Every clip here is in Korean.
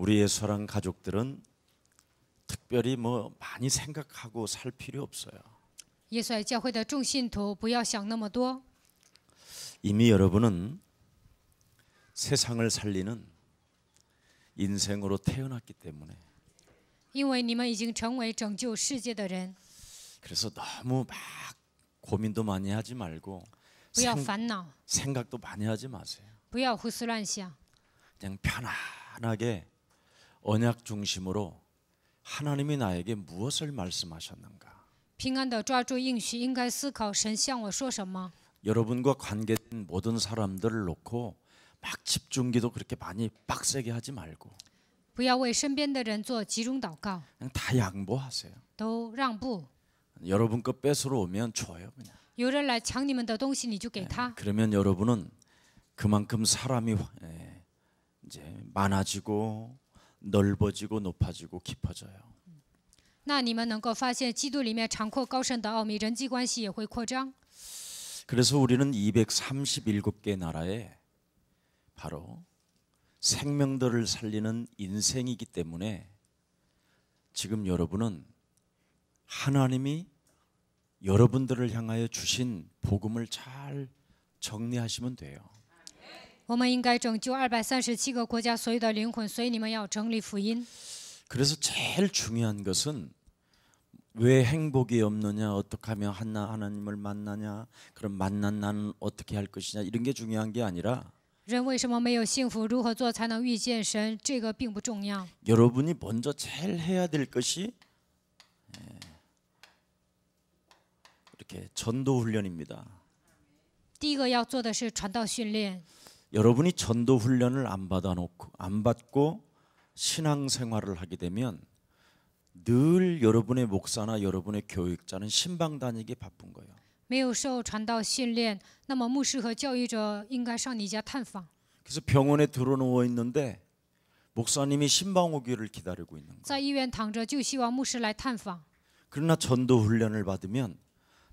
우리의 사랑 가족들은 특별히 뭐 많이 생각하고 살 필요 없어요. 耶稣爱教会的众信徒不要想那么多， 이미 여러분은 세상을 살리는 인생으로 태어났기 때문에 因为你们已经成为拯救世界的人。 그래서 너무 막 고민도 많이 하지 말고 不要烦恼， 생각도 많이 하지 마세요. 不要胡思乱想， 그냥 편안하게 언약 중심으로 하나님이 나에게 무엇을 말씀하셨는가. 平安地抓住应许，应该思考神向我说什么。 여러분과 관계된 모든 사람들을 놓고 막 집중기도 그렇게 많이 빡세게 하지 말고 不要为身边的人做集中祷告， 그냥 다 양보하세요. 都让步。 여러분 거 뺏으러 오면 줘요 그냥. 有人来抢你们的东西，你就给他。 그러면 여러분은 그만큼 사람이 이제 많아지고 넓어지고 높아지고 깊어져요. 那你们能够发现基督里面长阔高深的奥秘，人际关系也会扩张。 그래서 우리는 237개 나라에 바로 생명들을 살리는 인생이기 때문에 지금 여러분은 하나님이 여러분들을 향하여 주신 복음을 잘 정리하시면 돼요. 我们应该拯救237个国家所有的灵魂，所以你们要整理福音。 그래서 제일 중요한 것은 왜 행복이 없느냐, 어떻게 하면 하나님을 만나냐, 그럼 만난 나는 어떻게 할 것이냐 이런 게 중요한 게 아니라 人为什么没有幸福？如何做才能遇见神？这个并不重要。 여러분이 먼저 제일 해야 될 것이 이렇게 전도 훈련입니다. 第一个要做的是传道训练。 여러분이 전도 훈련을 안 받고 신앙생활을 하게 되면 늘 여러분의 목사나 여러분의 교육자는 신방 다니기 바쁜 거예요. 没有受传道训练，那么牧师和教育者应该上你家探访。 그래서 병원에 들어누워 있는데 목사님이 신방 오기를 기다리고 있는 거예요. 在医院躺着，就希望牧师来探访。 그러나 전도 훈련을 받으면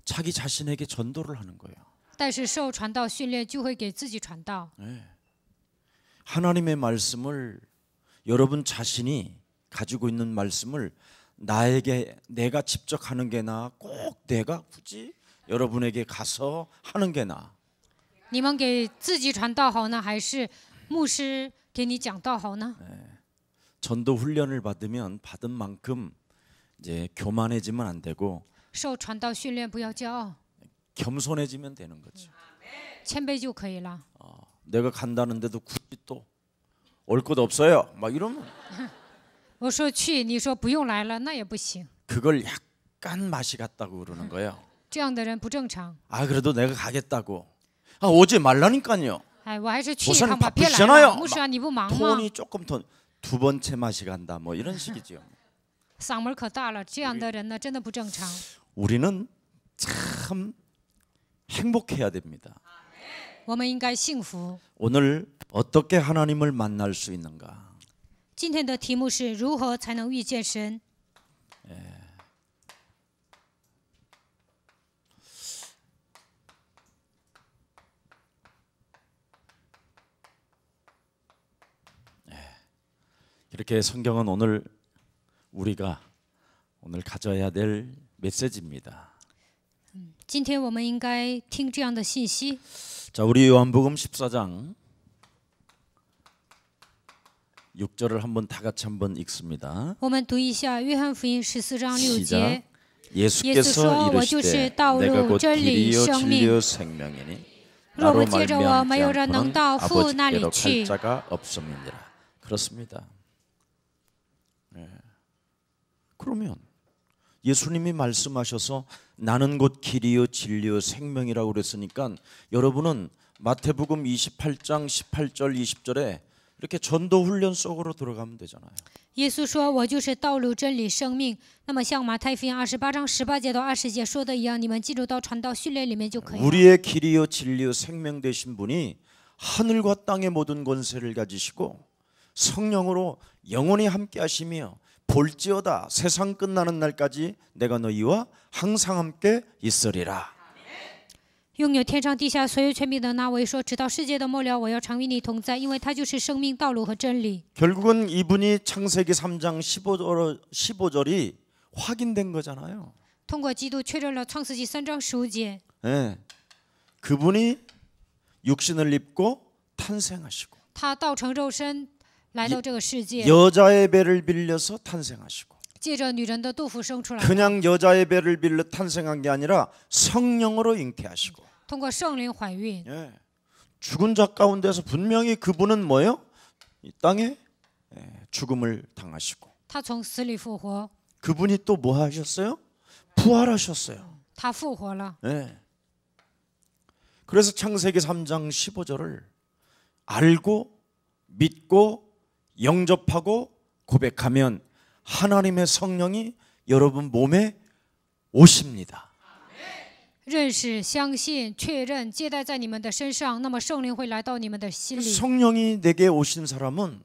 자기 자신에게 전도를 하는 거예요. 但是受传道训练，就会给自己传道。 하나님의 말씀을 여러분 자신이 가지고 있는 말씀을 나에게 내가 직접 하는 게 나아 꼭 내가 굳이 여러분에게 가서 하는 게 나아. 你们给自己传道好呢，还是牧师给你讲道好呢？ 전도 훈련을 받으면 받은 만큼 이제 교만해지면 안 되고 受传道训练不要骄傲， 겸손해지면 되는 거죠. 谦卑就可以了。 내가 간다는데도 굳이 또 올 것 없어요. 막 이러면 我说去，你说不用来了，那也不行。 그걸 약간 맛이 갔다고 그러는 거예요. 这样的人不正常。 아 그래도 내가 가겠다고. 아 오지 말라니까요. 哎，我还是去一 목사님 趟吧，别来 바쁘시잖아요. 了。牧师啊，你不忙吗？ 톤이 조금 더 두 번째 맛이 간다. 뭐 이런 식이죠. 嗓门可大了，这样的人呢，真的不正常。 우리는 참 행복해야 됩니다. 我们应该幸福。 오늘 어떻게 하나님을 만날 수 있는가? 今天的题目是如何才能遇见神？ 이렇게 성경은 우리가 오늘 가져야 될 메시지입니다. 今天我们应该听这样的信息。 자, 우리 요한복음 14장 6절을 한번 다 같이 한번 읽습니다. 我们读一下约翰福音14章6 시작. 节。 예수께서 이르시되 내가 곧 길이요 진리요 생명이니 나로 말미암지 않고는 아버지께로 갈 자가 없음이니라. 그렇습니다. 그러면 예수님이 말씀하셔서 나는 곧 길이요 진리요 생명이라고 그랬으니까 여러분은 마태복음 28장 18절 20절에 이렇게 전도 훈련 속으로 들어가면 되잖아요. 耶稣说：“我就是道路、真理、生命。”那么像马太福音28章18节到20节说的一样，你们进入到传道训练里面就可以了。 우리의 길이요 진리요 생명 되신 분이 하늘과 땅의 모든 권세를 가지시고 성령으로 영원히 함께 하시며 볼지어다 세상 끝나는 날까지 내가 너희와 항상 함께 있으리라. 拥有天上地下所有权柄的那位说：“直到世界的末了，我要常与你同在，因为他就是生命、道路和真理。” 결국은 이분이 창세기 3장 15절이 확인된 거잖아요. 通过基督确认了创世纪3章15节， 네. 그분이 육신을 입고 탄생하시고 他道成肉身来到这个世界， 여자의 배를 빌려서 탄생하시고 借着女人的肚腹生出来， 그냥 여자의 배를 빌려 탄생한 게 아니라 성령으로 잉태하시고 通过圣灵怀孕。 예. 죽은 자 가운데서 분명히 그분은 뭐예요? 이 땅에 죽음을 당하시고 他从死里复活， 그분이 또 뭐 하셨어요? 부활하셨어요. 他复活了。 예. 그래서 창세기 3장 15절을 알고 믿고 영접하고 고백하면 하나님의 성령이 여러분 몸에 오십니다. 认识、相信、确认、接待在你们的身上，那么圣灵会来到你们的心里。 성령이 내게 오신 사람은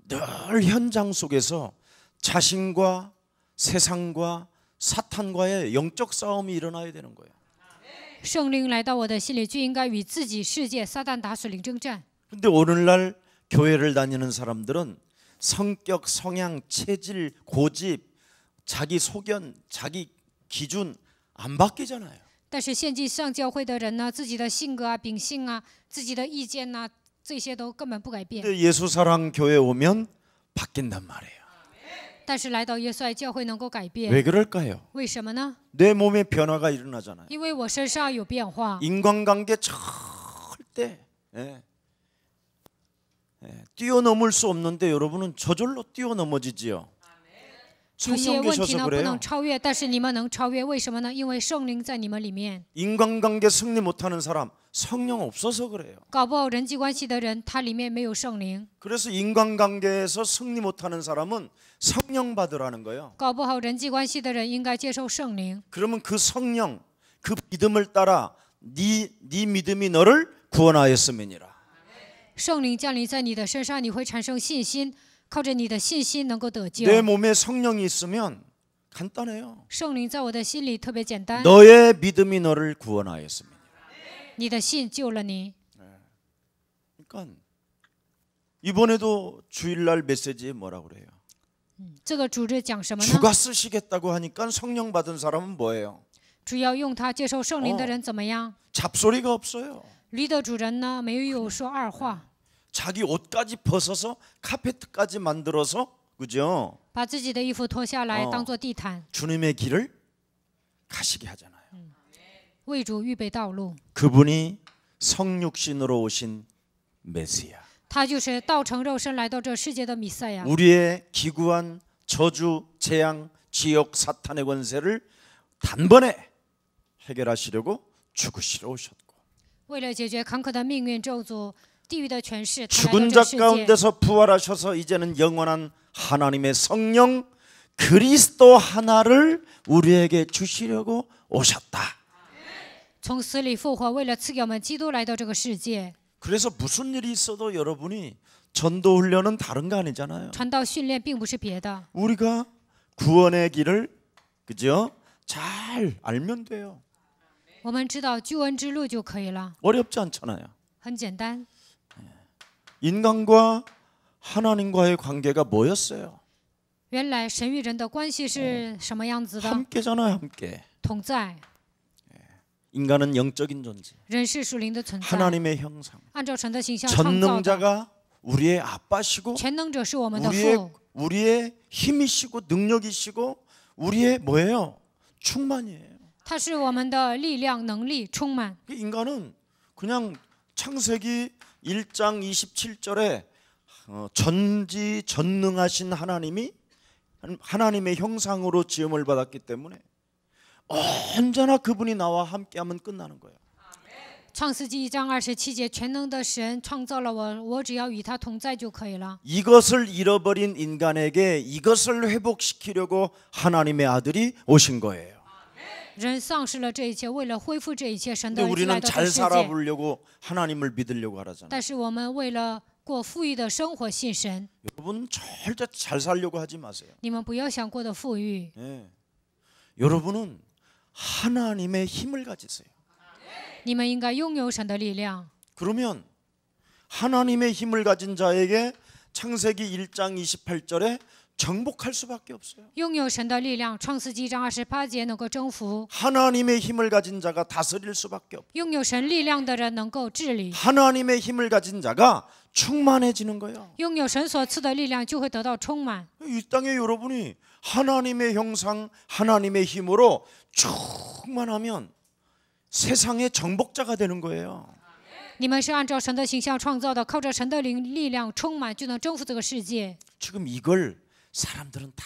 늘 현장 속에서 자신과 세상과 사탄과의 영적 싸움이 일어나야 되는 거예요. 圣灵来到我的心里，就应该与自己、世界、撒旦打属灵征战。 근데 오늘날 교회를 다니는 사람들은 성격, 성향, 체질, 고집, 자기 소견, 자기 기준 안 바뀌잖아요. 但是现今上教会的人呢，自己的性格啊、秉性啊、自己的意见呐、这些都根本不改变。 근데 예수사랑 교회 오면 바뀐단 말이에요. 但是来到耶稣爱教会能够改 왜 变， 그럴까요? 为什么呢？ 내 몸에 변화가 일어나잖아요. 因为我身上有变化， 인간관계 절대 뛰어넘을 수 없는데 여러분은 저절로 뛰어넘어지지요. 有些 성령 问题 계셔서 呢不 그래요. 能超越，但是你们能超越，为什么呢？因为圣灵在你们里面。 인간관계 승리 못하는 사람 성령 없어서 그래요. 搞不好人际关系的人，他里面没有圣灵； 그래서 인간관계에서 승리 못하는 사람은 성령 받으라는 거예요. 搞不好人际关系的人应该接受圣灵。 그러면 그 성령, 그 믿음을 따라 네 믿음이 너를 구원하였음이니라. 圣灵降临在你的身上，你会产生信心，靠着你的信心能够得救。 내 몸에 성령이 있으면 간단해요. 圣灵在我的心里特别简单， 너의 믿음이 너를 구원하였음이니라. 你的信救了你。 그러니까 이번에도 주일날 메시지에 뭐라고 그래요? 这个主日讲什么呢？ 주가 쓰시겠다고 하니까 성령 받은 사람은 뭐예요? 主要用它接受圣灵的人怎么样？ 잡소리가 없어요. 驴的主人呢，没有说二话， 자기 옷까지 벗어서 카페트까지 만들어서 그죠? 把自己的衣服脱下来当做地毯， 주님의 길을 가시게 하잖아요. 为主预备道路。 그분이 성육신으로 오신 메시아. 他就是道成肉身来到这世界的弥赛亚， 우리의 기구한 저주, 재앙, 지옥, 사탄의 권세를 단번에 해결하시려고 죽으시러 오셨고 为了解决坎坷的命运咒诅、地狱的权势，他来 죽은 到 자 这世界。 가운데서 부활하셔서 이제는 영원한 하나님의 성령 그리스도 하나를 우리에게 주시려고 오셨다. 从死里复活，为了赐给我们基督来到这个世界。 그래서 무슨 일이 있어도 여러분이 전도 훈련은 다른 거 아니잖아요. 传道训练并不是别的， 우리가 구원의 길을 그죠? 잘 알면 돼요. 我们知道救恩之路就可以了， 어렵지 않잖아요. 很简单。 인간과 하나님과의 관계가 뭐였어요? 原来神与人的关系是什么样子的？ 함께잖아요, 함께. 同在， 인간은 영적인 존재. 人是属灵的存在， 하나님의 형상. 按照神的形象创造的。 전능자가 우리의 아빠시고 全能者是我们的父， 우리의 힘이시고 능력이시고 우리의 뭐예요? 충만이에요. 他是我们的力量、能力充满。 인간은 그냥 창세기 1장 27절에 전지전능하신 하나님이 하나님의 형상으로 지음을 받았기 때문에 언제나 그분이 나와 함께하면 끝나는 거예요. 创世纪1章27节，全能的神创造了我，我只要与他同在就可以了。 이것을 잃어버린 인간에게 이것을 회복시키려고 하나님의 아들이 오신 거예요. 人丧失了这一切，为了恢复这一切，神 근데 的儿子来 우리는 到这 잘 世界。 살아보려고 하나님을 믿으려고 하잖아요. 但是我们为了过富裕的生活信神， 여러분 절대 잘 살려고 하지 마세요. 你们不要想过得富裕。 예. 여러분은 하나님의 힘을 가지세요. 你们应该拥有神的力量。 그러면 하나님의 힘을 가진 자에게 창세기 1장 28절에 정복할 수밖에 없어요. 拥有神的力量，创世纪1章28节能够征服。 하나님의 힘을 가진 자가 다스릴 수밖에 없어요. 拥有神力量的人能够治理， 하나님의 힘을 가진 자가 충만해지는 거예요. 拥有神所赐的力量就会得到充满。 이 땅에 여러분이 하나님의 형상, 하나님의 힘으로 충만하면 세상의 정복자가 되는 거예요. 你们是按照神的形象创造的，靠着神的力量充满，就能征服这个世界。 지금 이걸 사람들은 다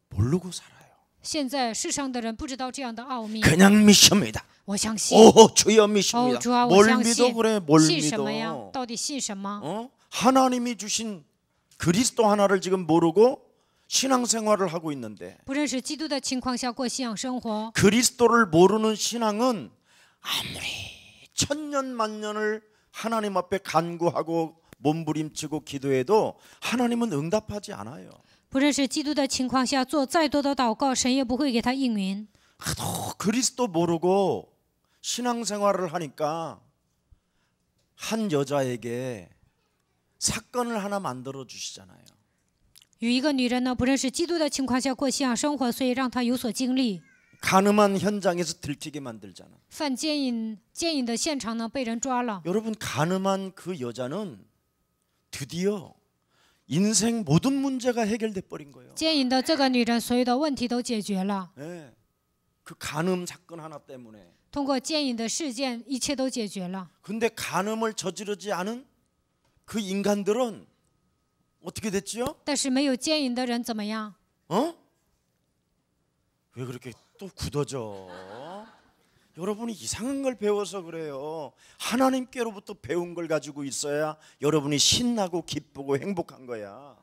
모르고 살아요. 现在世上的人不知道这样的奥秘。 그냥 믿습니다. 我相信。 오, 주여 믿습니다. 主啊，我 뭘 相 믿어 信。 그래? 뭘 信什么呀？ 믿어? 到底信什么？ 하나님이 주신 그리스도 하나를 지금 모르고 신앙생활을 하고 있는데 不认识基督的情况下过信仰生活， 그리스도를 모르는 신앙은 아무리 천년 만년을 하나님 앞에 간구하고 몸부림치고 기도해도 하나님은 응답하지 않아요. 不认识基督的情况下做再多的祷告，神也不会给他应允。 하도 그리스도 모르고 신앙생활을 하니까 한 여자에게 사건을 하나 만들어 주시잖아요. 有一个女人呢，不认识基督的情况下过信仰生活，所以让她有所经历。 간음한 현장에서 들키게 만들잖아. 犯奸淫的现场呢，被人抓了。 여러분 간음한 그 여자는 드디어 인생 모든 문제가 해결돼 버린 거예요. 奸淫的这个女人，所有的问题都解决了。 네. 그 간음 사건 하나 때문에. 通过奸淫的事件，一切都解决了。 근데 간음을 저지르지 않은 그 인간들은 어떻게 됐지요? 但是没有奸淫的人怎么样？ 왜 그렇게 또 굳어져? 여러분이 이상한 걸 배워서 그래요. 하나님께로부터 배운 걸 가지고 있어야 여러분이 신나고 기쁘고 행복한 거야.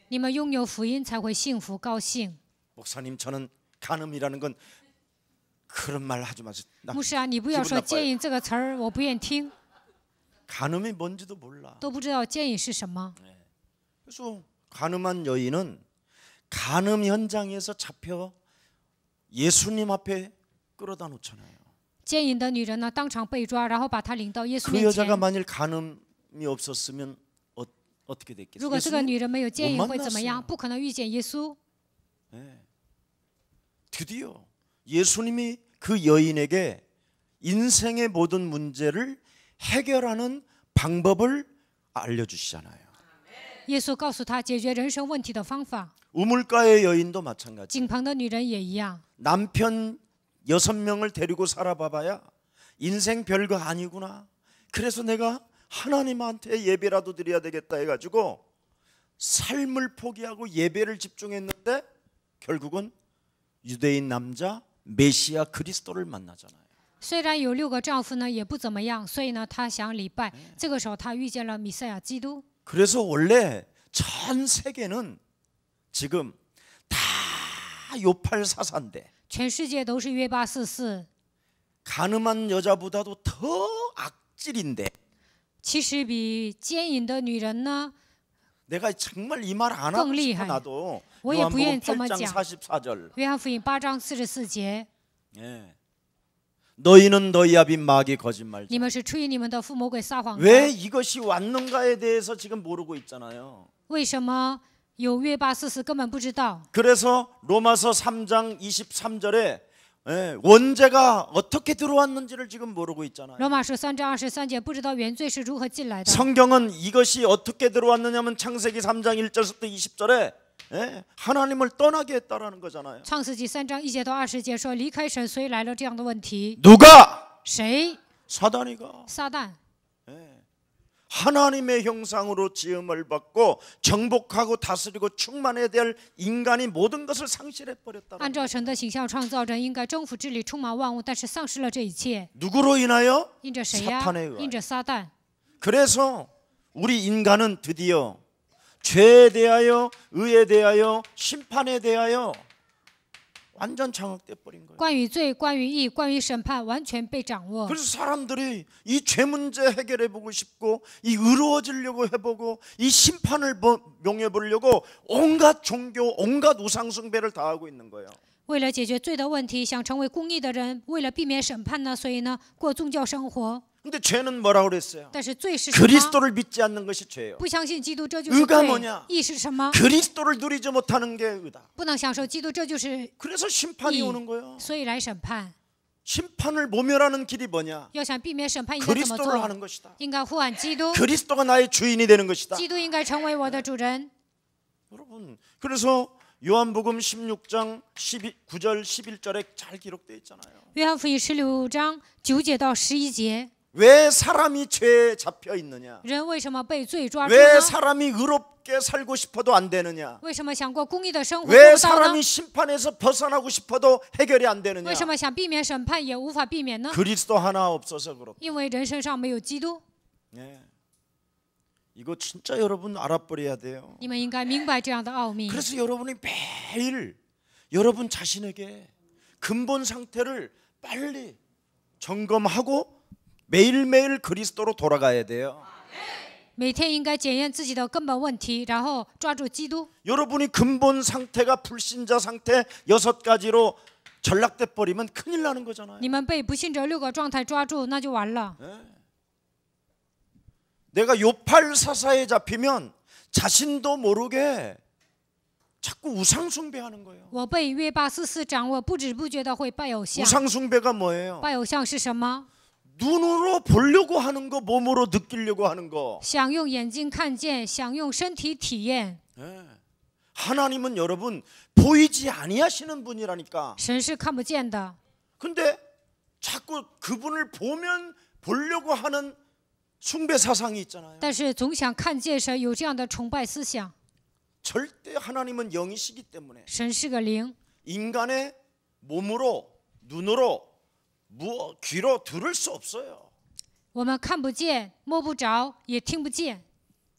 你们拥有福音才会幸福高兴。 목사님 저는 간음이라는 건 그런 말 하지 마세요. 나 牧师啊，你不要说 기분 奸 나빠요. 淫这个词儿，我不愿听， 간음이 뭔지도 몰라. 都不知道奸淫是什么。 그래서 간음한 여인은 간음 현장에서 잡혀 예수님 앞에 끌어다 놓잖아요. 奸淫的女人呢，当场被抓，然后把她领到耶稣 그 面 여자가 前。 만일 간음이 없었으면 어떻게 如 됐겠어요? 果这个女人没有奸淫， 못 会怎么样？ 만났어요. 不可能遇见耶稣。 네. 드디어 예수님이 그 여인에게 인생의 모든 문제를 해결하는 방법을 알려주시잖아요. 耶稣告诉她解决人生问题的方法。 우물가의 여인도 마찬가지. 井旁的女人也一样。 남편 6명을 데리고 살아봐봐야 인생 별거 아니구나. 그래서 내가 하나님한테 예배라도 드려야 되겠다 해가지고 삶을 포기하고 예배를 집중했는데 결국은 유대인 남자 메시아 그리스도를 만나잖아요. 虽然有6个丈夫呢，也不怎么样，所以呢，她想礼拜。这个时候，她遇见了弥赛亚基督。 그래서 원래 전 세계는 지금 다 요팔사사인데 全世界都是约巴44， 간음한 여자보다도 더 악질인데 其实比奸淫的女人呢， 내가 정말 이 말 안 하고 싶어 나도 我也不愿意 요한복음 这么 8장 讲。 44절 约翰福音8章44节， 예. 너희는 너희 아비 마귀 거짓말자 你们是出于你们的父魔鬼撒谎 왜 的。 이것이 왔는가에 대해서 지금 모르고 있잖아요. 为什么有约巴44根本不知道？ 그래서 로마서 3장 23절에 원죄가 어떻게 들어왔는지를 지금 모르고 있잖아요. 罗马书3章23节不知道原罪是如何进来的。 성경은 이것이 어떻게 들어왔느냐면 창세기 3장 1절부터 20절에 하나님을 떠나게 했다라는 거잖아요. 创世纪3章1节到20节说离开神，所以来了这样的问题。 누가? 谁？ 사단이가. 撒旦。 하나님의 형상으로 지음을 받고 정복하고 다스리고 충만해야 될 인간이 모든 것을 상실해 버렸다. 按照神的形象创造人，应该征服治理充满万物，但是丧失了这一切。 누구로 인하여? 因着谁呀 사탄에 의하여 ？因着撒旦。 그래서 우리 인간은 드디어 죄에 대하여, 의에 대하여, 심판에 대하여 완전 장악돼 버린 거예요. 关于罪、关于义、关于审判，完全被掌握。 그래서 사람들이 이 죄 문제 해결해 보고 싶고, 이 의로워지려고 해보고, 이 심판을 명해 보려고 온갖 종교, 온갖 우상 숭배를 다 하고 있는 거예요. 为了解决罪的问题，想成为公义的人，为了避免审判呢，所以呢，过宗教生活。 근데 죄는 뭐라고 그랬어요? 但是罪是什么？ 그리스도를 믿지 않는 것이 죄예요. 不相信基督，这就是 의가 罪。 뭐냐? 义是什么？ 그리스도를 누리지 못하는 게 의다. 不能享受基督，这就是 그래서 심판이 义 오는 거예요. 所以来审判。 심판을 모면하는 길이 뭐냐? 要想避免审判，应该怎么 그리스도를 做？ 하는 것이다. 应该呼喊基督， 그리스도가 나의 주인이 되는 것이다. 基督应该成为我的主人。 여러분, 그래서 요한복음 16장 9절 11절에 잘 기록되어 있잖아요. 约翰福音16章9节到11节， 왜 사람이 죄에 잡혀 있느냐? 人为什么被罪抓住 왜 呢？ 사람이 의롭게 살고 싶어도 안 되느냐? 为什么想过公义的生活 왜 做不到呢？ 사람이 심판에서 벗어나고 싶어도 해결이 안 되느냐? 为什么想避免审判也无法避免呢？ 그리스도 하나 없어서 그렇다. 因为人身上没有基督。 네. 이거 진짜 여러분 알아버려야 돼요. 你们应该明白这样的奥秘。 그래서 여러분이 매일 여러분 자신에게 근본 상태를 빨리 점검하고 매일매일 그리스도로 돌아가야 돼요. 每天应该检验自己的根本问题，然后抓住基督。 여러분이 근본 상태가 불신자 상태 6가지로 전락돼 버리면 큰일 나는 거잖아요. 你们被不信者6个状态抓住，那就完了。 내가 요팔 사사에 잡히면 자신도 모르게 자꾸 우상 숭배하는 거예요. 我被约巴斯斯掌握，不知不觉的会拜偶像。 우상 숭배가 뭐예요? 拜偶像是什么？ 눈으로 보려고 하는 거, 몸으로 느끼려고 하는 거. 想用眼睛看见，想用身体体验。 하나님은 여러분 보이지 아니하시는 분이라니까. 神是看不见的， 근데 자꾸 그분을 보려고 하는 숭배 사상이 있잖아요. 但是总想看见神，有这样的崇拜思想。 절대 하나님은 영이시기 때문에 神是个灵， 인간의 몸으로, 눈으로, 귀로 들을 수 없어요. 我们看不见、摸不着，也听不见。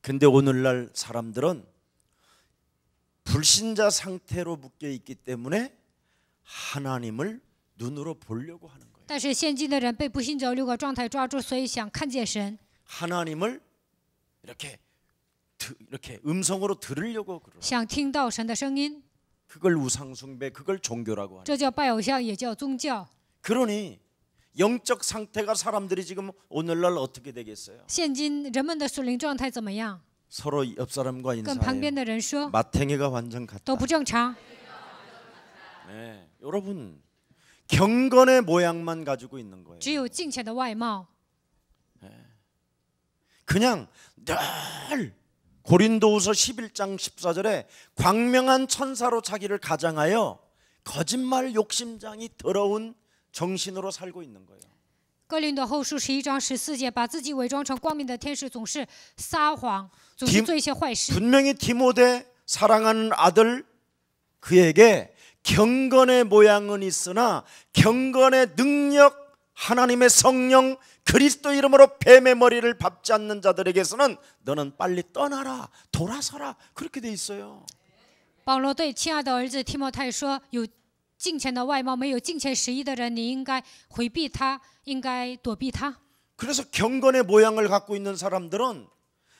근데 오늘날 사람들은 불신자 상태로 묶여 있기 때문에 하나님을 눈으로 보려고 하는 거예요. 但是现今的人被不信者6个状态抓住，所以想看见神， 하나님을 이렇게 음성으로 들으려고 그러고 想听到神的声音， 그걸 우상숭배, 그걸 종교라고 하는. 这叫拜偶像，也叫宗教。 그러니 영적 상태가 사람들이 지금 오늘날 어떻게 되겠어요? 现今人们的属灵状态怎么样？ 서로 옆 사람과 跟旁边 인사해요. 的人说 마탱이가 완전 같다. 都不正常。 네, 여러분 경건의 모양만 가지고 있는 거예요. 只有敬虔的外貌， 그냥 늘 고린도후서 11장 14절에 광명한 천사로 자기를 가장하여 거짓말 욕심장이 더러운 정신으로 살고 있는 거예요. 哥林多后书11章14节，把自己伪装成光明的天使，总是撒谎，总是做一些坏事。 분명히 디모데 사랑하는 아들 그에게 경건의 모양은 있으나 경건의 능력 하나님의 성령 그리스도 이름으로 뱀의 머리를 밟지 않는 자들에게서는 너는 빨리 떠나라 돌아서라 그렇게 돼 있어요. 保罗对亲爱的儿子提摩太说：“有敬虔的外貌，没有敬虔实意的人，你应该回避他，应该躲避他。” 그래서 경건의 모양을 갖고 있는 사람들은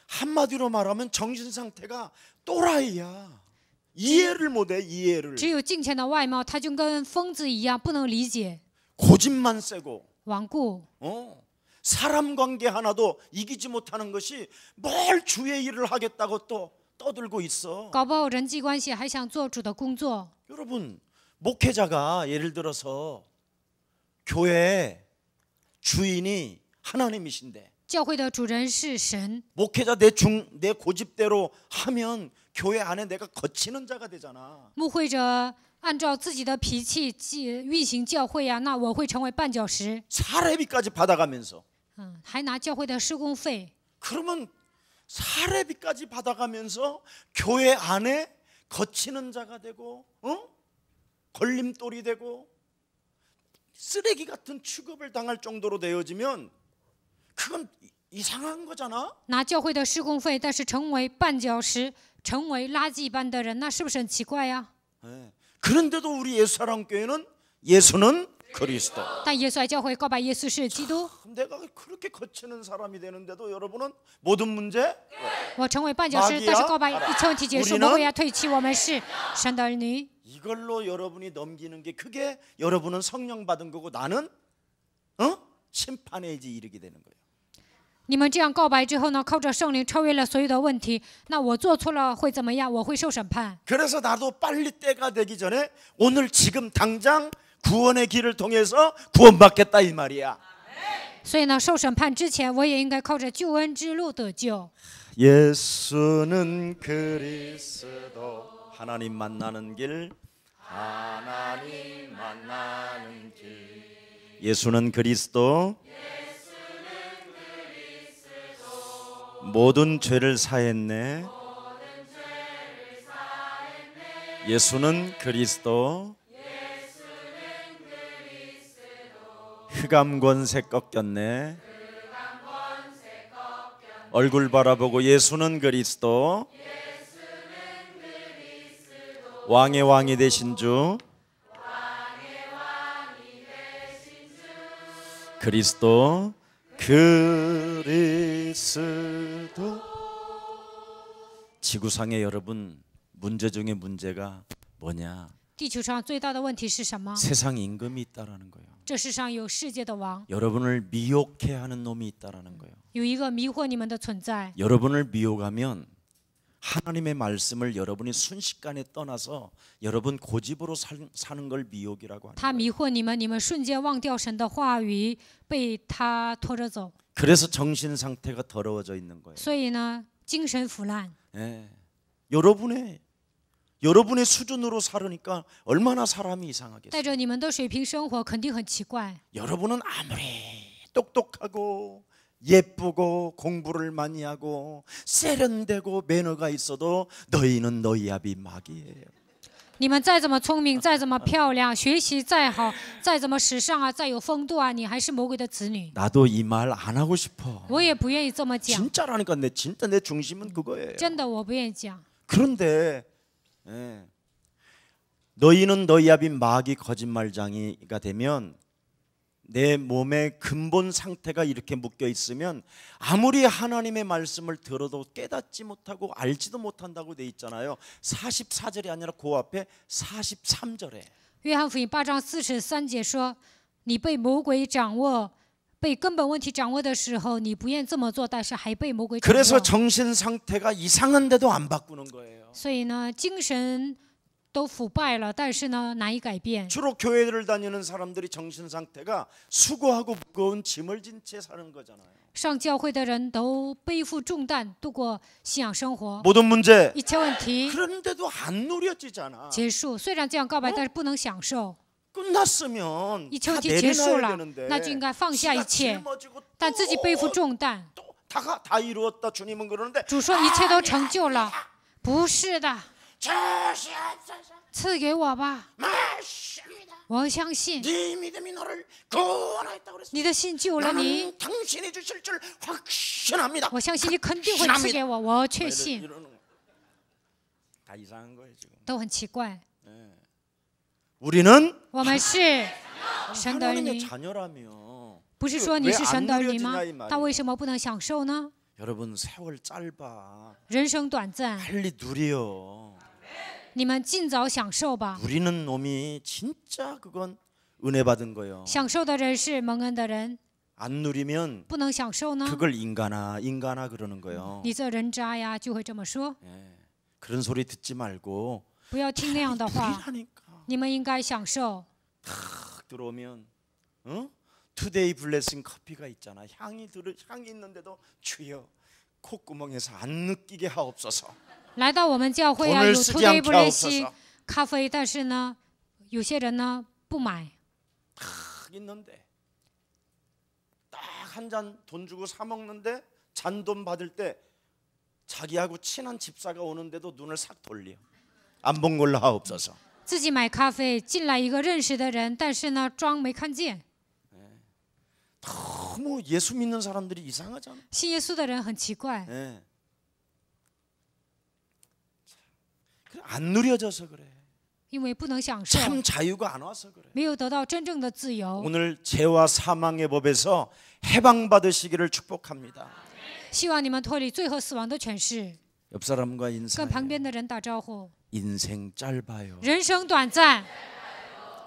한마디로 말하면 정신 상태가 또라이야. 이해를 못해 이해를. 只有敬虔的外貌，他就跟疯子一样，不能理解， 고집만 세고 顽固。 사람 관계 하나도 이기지 못하는 것이 뭘 주의 일을 하겠다고 또 떠들고 있어. 搞不好人际关系还想做主的工作。 여러분 목회자가 예를 들어서 교회 주인이 하나님이신데 教会的主人是神， 목회자 내 고집대로 하면 교회 안에 내가 거치는 자가 되잖아. 牧会者按照自己的脾气运行教会啊，那我会成为绊脚石。 사례비까지 받아가면서 还拿教会的施工费， 그러면 사례비까지 받아가면서 교회 안에 거치는 자가 되고 걸림돌이 되고 쓰레기 같은 취급을 당할 정도로 되어지면 그건 이상한 거잖아. 拿教会的施工费，但是成为绊脚石，成为垃圾一般的人，那是不是很奇怪呀？ 네. 그런데도 우리 예수사랑교회는 예수는 그리스도. 但耶稣爱教会告白耶稣是基督， 내가 그렇게 거치는 사람이 되는데도 여러분은 모든 문제 我成为绊脚石，但是告白一切问题结束， 우리는 魔鬼要退弃，我们是神的儿女。 이걸로 여러분이 넘기는 게 그게 여러분은 성령 받은 거고 나는 심판의 이제 이르게 되는 거예요. 你们这样告白之后呢，靠着圣灵超越了所有的问题，那我做错了会怎么样？我会受审判。 그래서 나도 빨리 때가 되기 전에 오늘 지금 당장 구원의 길을 통해서 구원받겠다 이 말이야. 所以呢，受审判之前，我也应该靠着救恩之路得救。 예수는 그리스도 하나님 만나는 길 하나님 만나는 길 예수는 그리스도 모든 죄를 사했네 예수는 그리스도 흑암 권세 꺾였네 얼굴 바라보고 예수는 그리스도 왕의 왕이 되신 주 그리스도 지구상의 여러분 문제 중에 문제가 뭐냐 地球上最大的问题是什么？ 세상 임금이 있다라는 거예요 这世上有世界的王， 여러분을 미혹해 하는 놈이 있다라는 거예요 有一个迷惑你们的存在。 여러분을 미혹하면 하나님의 말씀을 여러분이 순식간에 떠나서 여러분 고집으로 사는 걸 미혹이라고 他 하는 迷 거예요 惑你们，你们瞬间忘掉神的话语，被他拖着走。 그래서 정신 상태가 더러워져 있는 거예요 所以呢，精神腐烂。 예. 여러분의 수준으로 살으니까 얼마나 사람이 带 이상하겠어요 着你们的水平生活，肯定很奇怪。 여러분은 아무리 똑똑하고 예쁘고 공부를 많이 하고 세련되고 매너가 있어도 너희는 너희 아비 마귀예요 你们再怎么聪明，再怎么漂亮，学习再好，再怎么时尚啊，再有风度啊，你还是魔鬼的子女。 나도 이 말 안 하고 싶어 我也不愿意这么讲， 진짜라니까 진짜 내 중심은 그거예요 真的我不愿意讲。 그런데 너희는 너희 아비 마귀 거짓말장이가 되면 내 몸의 근본 상태가 이렇게 묶여 있으면 아무리 하나님의 말씀을 들어도 깨닫지 못하고 알지도 못한다고 돼 있잖아요 44절이 아니라 그 앞에 43절에 约翰福音8章43节说：“你被魔鬼掌握，被根本问题掌握的时候，你不愿这么做，但是还被魔鬼掌 그래서 握。 정신 상태가 이상한데도 안 바꾸는 거예요 所以呢，精神都腐败了，但是呢，难以改变。 주로 교회를 다니는 사람들이 정신 상태가 수고하고 무거운 짐을 진 채 사는 거잖아요 上教会的人都背负重担度过信仰生活， 모든 문제 一切问题 그런데도 안 누려지잖아 结束。虽然这样告白，但是不能享受。 끝났으면 一切 다 问题结束 내려놔야 了， 되는데 那就应该放下一 지가 切， 짊어지고 但自己背负重担。 또 다 이루었다 주님은 그러는데 主说一切都成就了，不是的， 주시옵소서 赐给我吧， 마십니다 我相信 네 믿음이 너를 구원하였다고 그랬어 你的信救了你， 나는 당신이 주실 줄 확신합니다 我相信你肯定会赐给我，我确信。 이러는 거야. 다 이상한 거예요 지금 都很奇怪。 우리는 我们是神的儿 하나님의 女， 자녀라며 不是说你是神的儿女吗 왜안 누려지냐 이 말이에요 ？他为什么不能享受呢？ 여러분 세월 짧아 人生短暂， 빨리 누려 你们尽早享受吧。 누리는 놈이 진짜 그건 은혜 받은 거예요 享受的人是蒙恩的人， 안 누리면 不能享受呢？ 그걸 인간아 그러는 거예요 你这人渣呀，就会这么说。 그런 소리 듣지 말고 不要听那样的话， 누리라니까 你们应该享受。 탁 들어오면 투데이 블레싱 커피가 있잖아 향이 있는데도 주여 콧구멍에서 안 느끼게 하옵소서 来到我们教会啊， 돈을 有 쓰지 Today 않게 Blessing 하옵소서 咖啡，但是呢，有些人呢不买。 탁 있는데 딱 한 잔 돈 주고 사 먹는데 잔돈 받을 때 자기하고 친한 집사가 오는데도 눈을 싹 돌려 안 본 걸로 하옵소서 自己买咖啡，进来一个认识的人，但是呢，装没看见。 너무 예수 믿는 사람들이 이상하잖아 信耶稣的人很奇怪， 예. 안 누려져서 그래 因为不能享受， 참 자유가 안 와서 그래 没有得到真正的自由。 오늘 죄와 사망의 법에서 해방받으시기를 축복합니다 希望你们脱离罪和死亡的权势。 옆 사람과 跟 인사해 旁边的人打招呼， 인생 짧아요. 人生短暂，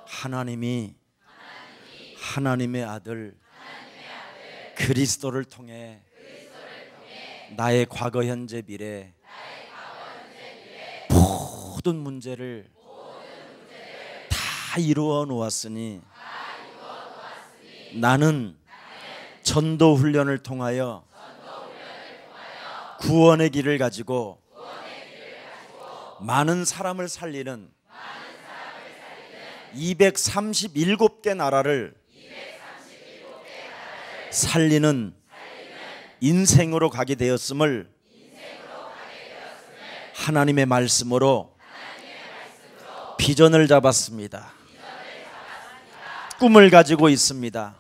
하나님이 하나님의 아들 그리스도를 통해 나의 과거 현재 미래 모든 문제를 다 이루어 놓았으니 나는 전도 훈련을 통하여 구원의 길을 가지고 많은 사람을 살리는 237개 나라를 살리는 인생으로 가게 되었음을 하나님의 말씀으로 비전을 잡았습니다. 꿈을 가지고 있습니다.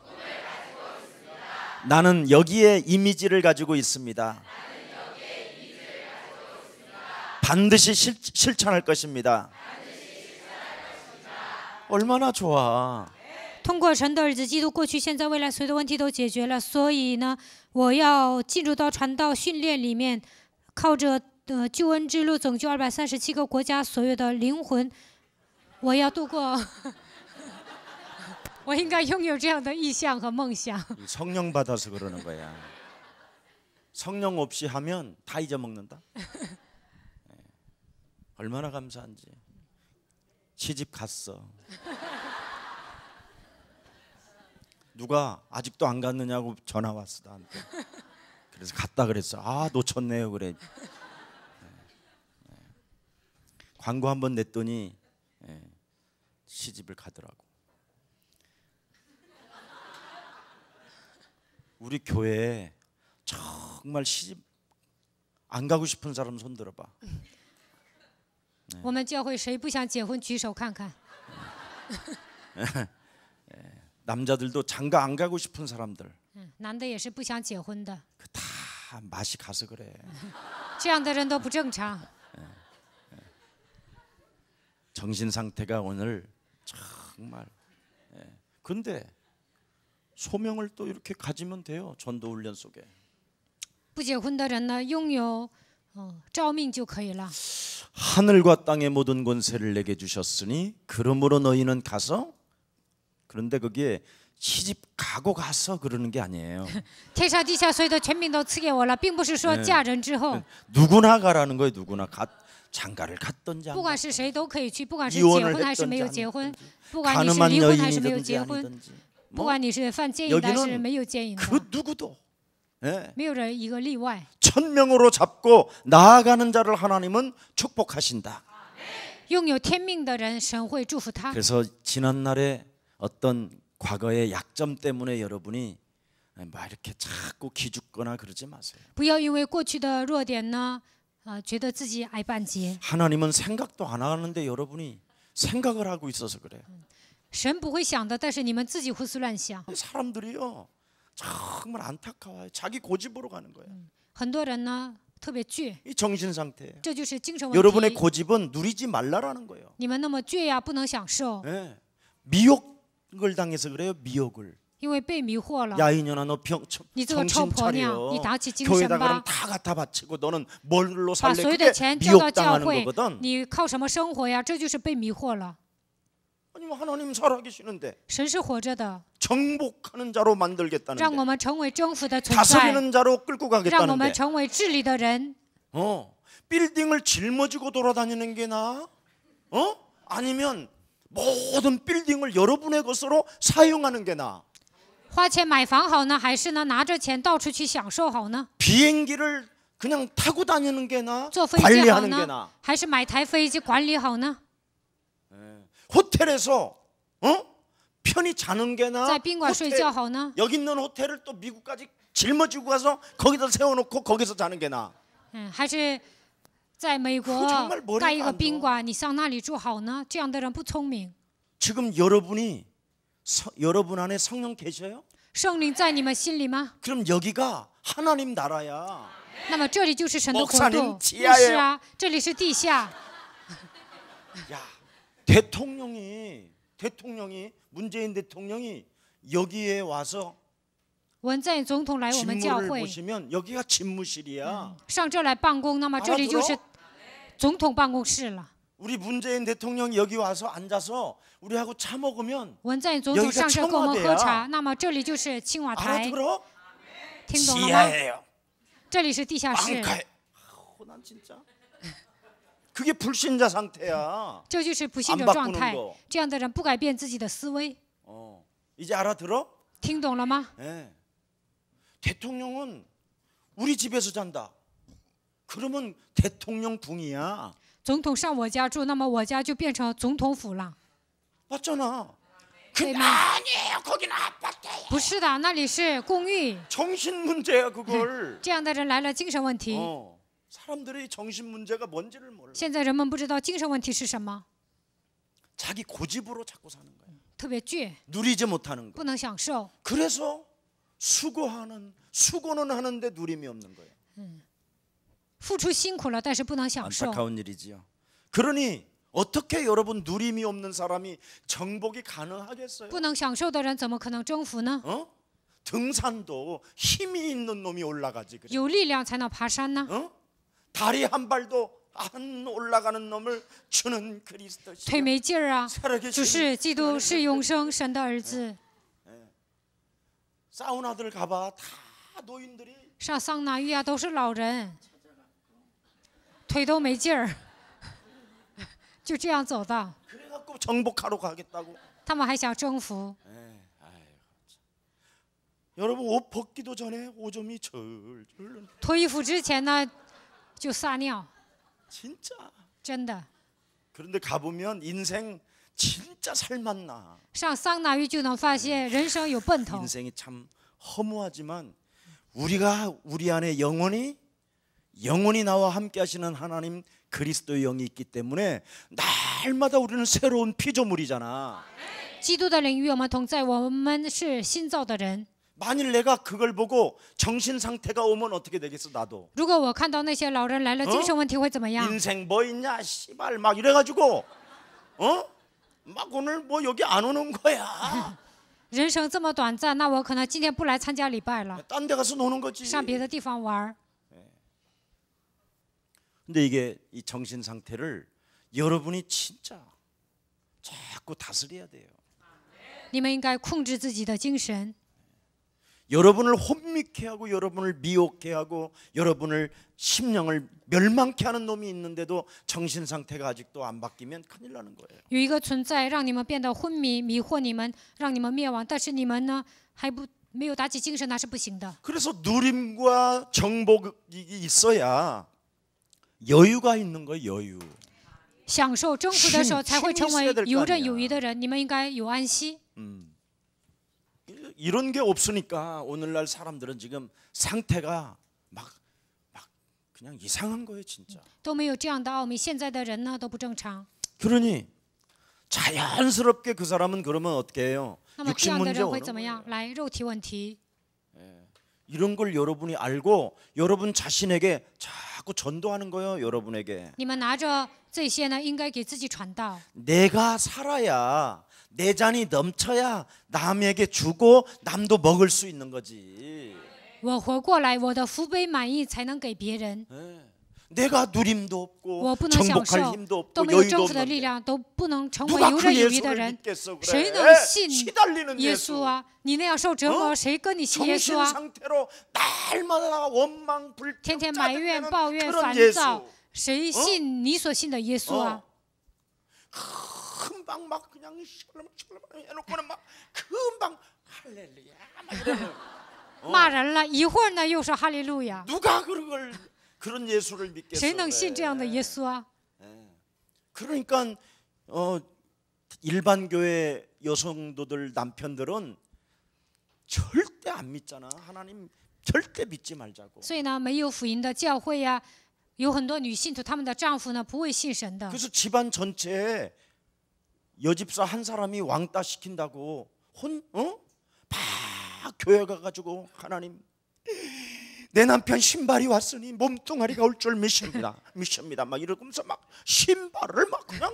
나는 여기에 이미지를 가지고 있습니다. 반드시 실천할 것입니다. 얼마나 좋아. 通过神的儿子基督，过去、现在、未来所有的问题都解决了。所以呢，我要进入到传道训练里面，靠着救恩之路拯救237个国家所有的灵魂。我要度过，我应该拥有这样的意向和梦想。 성령 받아서 그러는 거야. 성령 없이 하면 다 잊어먹는다. 얼마나 감사한지. 시집 갔어. 누가 아직도 안 갔느냐고 전화 왔어 나한테. 그래서 갔다 그랬어. 아 놓쳤네요 그래. 광고 한번 냈더니 시집을 가더라고. 우리 교회에 정말 시집 안 가고 싶은 사람 손 들어봐. 我们教会谁不想结婚？举手看看。 남자들도 장가 안 가고 싶은 사람들. 男的也是不想结婚的。 다 맛이 가서 그래. 这样的人都不正常。 정신 상태가 오늘 정말. 근데 소명을 또 이렇게 가지면 돼요. 전도 훈련 속에. 不结婚的人呢，拥有召命就可以了。 하늘과 땅의 모든 권세를 내게 주셨으니 그러므로 너희는 가서. 그런데 거기에 시집 가고 가서 그러는 게 아니에요. 天上地下所有的权柄都赐给我了，并不是说嫁人之后， 누구나 가라는 거예요. 누구나 장가를 갔던지 不 안 管是谁都可以去，不管是结 이혼을 婚还是没有 했던지 结 안 婚， 했던지 不管你是 가늠한 离婚还是没有 여인이든지 结婚， 아니든지 不管你是犯奸淫的还是没有奸淫 그 的， 누구도 没有人一个例外。 천명으로 잡고 나아가는 자를 하나님은 축복하신다. 拥有天命的人，神会祝福他。 그래서 지난날에 어떤 과거의 약점 때문에 여러분이 막 이렇게 자꾸 기죽거나 그러지 마세요. 不要因为过去的弱点呢，觉得自己矮半截。 하나님은 생각도 안 하는데 여러분이 생각을 하고 있어서 그래요. 神不会想的，但是你们自己胡思乱想。 사람들이요 정말 안타까워요. 자기 고집으로 가는 거예요. 很多人呢特别倔， 이 정신 상태예요. 这就是精神问 여러분의 题。 고집은 누리지 말라라는 거예요. 你们那么倔呀，不能享受， 예. 미혹을 당해서 그래요. 미혹을. 因为被迷惑了。 야 이년아 너 你这个臭 정신 婆娘， 차려. 你打起精神 교회에다 吧 그럼 ， 다 갖다 바치고 너는 뭘로 把 살래? 所有 그게 的钱交到教 미혹당하는 会， 거거든. 你靠什么生活呀？这就是被迷惑了。 아니면 하나님 살아계시는데 神是活着的， 정복하는 자로 让我 만들겠다는데 们成为征服的存在， 다스리는 자로 끌고 让我们 가겠다는데 成为治理的人。 빌딩을 짊어지고 돌아다니는 게 나아? 아니면 모든 빌딩을 여러분의 것으로 사용하는 게 나아? 花钱买房好呢，还是呢拿着钱到处去享受好呢？ 비행기를 그냥 타고 다니는 게 나아? 坐飞机好 관리하는 게 呢， 나아? 还是买台飞机管理好呢？ 호텔에서 편히 자는 게 나아? 在宾馆睡觉好呢？ 여기 있는 호텔을 또 미국까지 짊어지고 가서 거기다 세워놓고 거기서 자는 게 나아? 还是在美国 정말 머리가 盖一个 안 宾 좋아 馆，你上那里住好呢？这样的人不聪明。 지금 여러분 안에 성령 계셔요? 圣灵在你们心里吗？ 그럼 여기가 하나님 나라야. 那么这里就是神的国 목사님 度。 지하예요 不是啊，这里是地下。 야, 대통령이 문재인 대통령이 여기에 와서 文在寅总统来我们教 집무를 会， 보시면 여기가 집무실이야. 上这来办公，那么这里就是总统办公室了。 우리 문재인 대통령이 여기 와서 앉아서 우리하고 차 먹으면 文在寅总统上车跟我们喝茶，那么这里就是青瓦台， 알아들어? 听懂了吗？ 지하예요. 这里是地下室， 앙카에. 난 진짜. 그게 불신자 상태야. 这就是不信 안 者 바꾸는 状态 거. 。这样的人不改变自己的思维， 이제 알아들어? 听懂了吗？ 네. 대통령은 우리 집에서 잔다. 그러면 대통령 붕이야. 总统上我家住，那么我家就变成总统府了。 맞잖아. 네, 아니에요. 거기는 아파트야. 不是的，那里是公寓。 정신 문제야 그걸. 这样的人来了，精神问题。 사람들이 정신 문제가 뭔지를 몰라. 现在人们不知道精神问题是什么， 자기 고집으로 자꾸 사는 거야. 特别倔， 누리지 못하는 거. 不能享受。 그래서 수고는 하는데 누림이 없는 거예요. 付出辛苦了，但是不能享受。 안타까운 일이지요. 그러니 어떻게 여러분 누림이 없는 사람이 정복이 가능하겠어요? 不能享受的人怎么可能征服呢？ 등산도 힘이 있는 놈이 올라가지. 그래. 有力量才能爬山呢。 다리 한 발도 안 올라가는 놈을 주는 그리스도. 腿没劲儿啊， 살아계신 主是基督，是永生神的儿子。 사우나들 가봐. 다 노인들이 上桑拿浴啊，都是老人，腿都没劲儿，就这样走的。 그래갖고 정복하러 가겠다고. 他们还想征服。 여러분 옷 벗기도 전에 오줌이 절절. 脱衣服之前呢，就撒尿， 진짜. 真的。 그런데 가보면 인생 진짜 살맛나. 上桑拿浴就能发现人生有奔头。 인생이 참 허무하지만 우리가 우리 안에 영원히 나와 함께 하시는 하나님 그리스도의 영이 있기 때문에 날마다 우리는 새로운 피조물이잖아. 基督的灵与我们同在，我们是新造的人。 만일 내가 그걸 보고 정신 상태가 오면 어떻게 되겠어 나도. 如果我看到那些老人来了，精神问题会怎么样？ 인생 뭐 있냐 씨발 막 이래가지고 막 오늘 뭐 여기 안 오는 거야. 人生这么短暂，那我可能今天不来参加礼拜了， 딴 데 가서 노는 거지. 上别的地方玩。 근데 이게 이 정신 상태를 여러분이 진짜 자꾸 다스려야 돼요. 你们应该控制自己的精神。 여러분을 혼미케 하고 여러분을 미혹케 하고 여러분을 심령을 멸망케 하는 놈이 있는데도 정신 상태가 아직도 안 바뀌면 큰일 나는 거예요. 有一个存在让你们变得昏迷，迷惑你们，让你们灭亡。但是你们呢，没有打起精神，那是不行的。 그래서 누림과 정복이 있어야 여유가 있는 거예요. 여유. 享受征服的时候，才会成为 힘이 있어야 될거 游刃 아니야 有余的人。你们应该有安息。 이런 게 없으니까 오늘날 사람들은 지금 상태가 막 그냥 이상한 거예요, 진짜. 都没有这样的奥秘，现在的人呢都不正常。 그러니 자연스럽게 그 사람은 그러면 어떻게 해요? 那么这 육신 样的 문제 人会 오는 怎么样？ 거예요. 来，肉体问题。 이런 걸 여러분이 알고 여러분 자신에게 자꾸 전도하는 거예요, 여러분에게. 你们拿着这些呢，应该给自己传道。 내가 살아야 내 잔이 넘쳐야 남에게 주고 남도 먹을 수 있는 거지. 我活过来，我的福杯满溢，才能给别人。 내가 누림도 없고 我不能享 정복할 受， 힘도 都 없고 没有 여유도 征服的 없는데 力量，都不能成为 누가 游 그 刃有余的 예수를 人。 믿겠어 谁 그래? 能信 시달리는 耶 예수. 稣啊？你那样受折磨，谁跟你信耶稣 정신 啊？ 상태로 날마다 원망 불평 天天埋怨、 짜증내는 抱怨、 그런 烦 예수. 躁，谁信你所信的耶稣啊？ 금방 막 그냥 셜렁셜렁 해놓고는 막 금방 할렐루야 막 이러는 骂人了，一会儿呢又说哈利路亚， 누가 그런 예수를 믿겠어? 谁能信这样的耶稣啊？ 그러니까 일반 교회 여성도들 남편들은 절대 안 믿잖아. 하나님 절대 믿지 말자고. 所以呢，没有福音的教会呀、有很多女信徒，她们的丈夫呢不会信神的。 그래서 집안 전체에 여집사 한 사람이 왕따 시킨다고 막 교회 가가지고 하나님 내 남편 신발이 왔으니 몸뚱아리가 올 줄 믿습니다 막 이러면서 막 신발을 막 그냥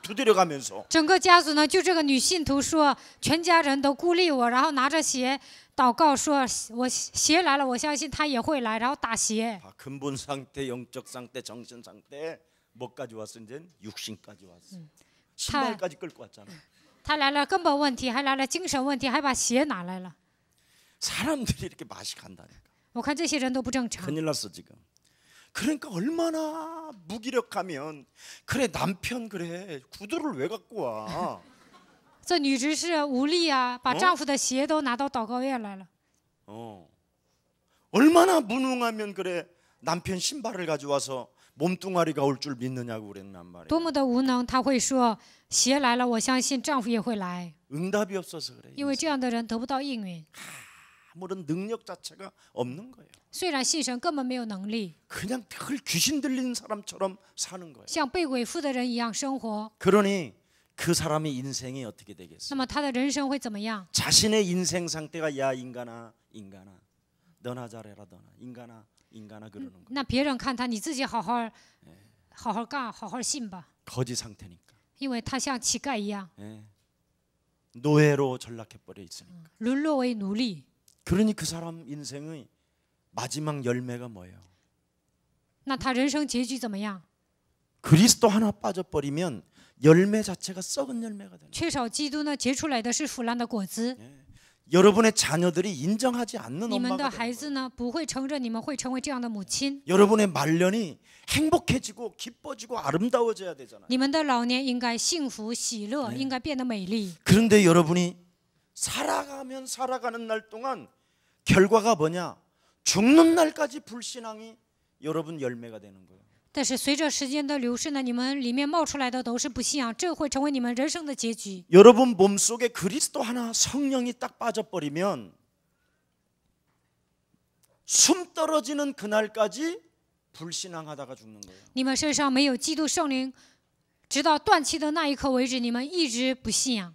두드려가면서 整个家族呢，就这个女信徒说，全家人都孤立我，然后拿着鞋祷告说，我鞋来了，我相信他也会来，然后打鞋。 근본 상태, 영적 상태, 정신 상태 뭐까지 왔어? 이제 육신까지 왔어. 신발까지 끌고 왔잖아. 他来了根本问题，还来了精神问题，还把鞋拿来了。 사람들이 이렇게 맛이 간다니까. 我看这些人都不正常。 큰일 났어 지금. 그러니까 얼마나 무기력하면 그래 남편 그래 구두를 왜 갖고 와? 这女执事无力啊，把丈夫的鞋都拿到祷告院来了。 얼마나 무능하면 그래 남편 신발을 가져와서 몸뚱아리가 올 줄 믿느냐고 그랬단 말이야. 多么的无能，他会说鞋来了，我相信丈夫也会来， 응답이 없어서 그래. 因为这样的人得不到应允。 아무런 능력 자체가 없는 거예요. 虽然信神根本没有能力， 그냥 늘 귀신 들린 사람처럼 사는 거예요. 像被鬼附的人一样生活， 그러니 그 사람의 인생이 어떻게 那 되겠어요? 么他的人生会怎么样？ 자신의 인생 상태가 야 인간아 너나 잘해라 너나 인간아 그러는 거예요. 那别人看他，你自己好好干，好好信吧， 거지 상태니까. 因为他像乞丐一样， 노예로 전락해 버려 있으니까. 沦落为奴隶。 그러니 그 사람 인생의 마지막 열매가 뭐예요? 那他人生结局怎么样？ 그리스도 하나 빠져버리면 열매 자체가 썩은 열매가 되는 거예요. 缺少基督呢，结出来的是腐烂的果子。 여러분의 자녀들이 인정하지 않는 你们的 엄마가 孩 되는 子呢，不会承认你们会成为这样的母亲。 여러분의 말년이 행복해지고 기뻐지고 아름다워져야 되잖아요. 你们的老年应该幸福喜乐，应该变得美丽。 그런데 여러분이 살아가면 살아가는 날 동안 결과가 뭐냐? 죽는 날까지 불신앙이 여러분 열매가 되는 거예요. 但是随着时间的流逝呢，你们里面冒出来的都是不信仰，这会成为你们人生的结局。 여러분 몸속에 그리스도 하나 성령이 딱 빠져버리면 숨 떨어지는 그날까지 불신앙하다가 죽는 거예요. 你们身上没有基督圣灵，直到断气的那一刻为止，你们一直不信仰。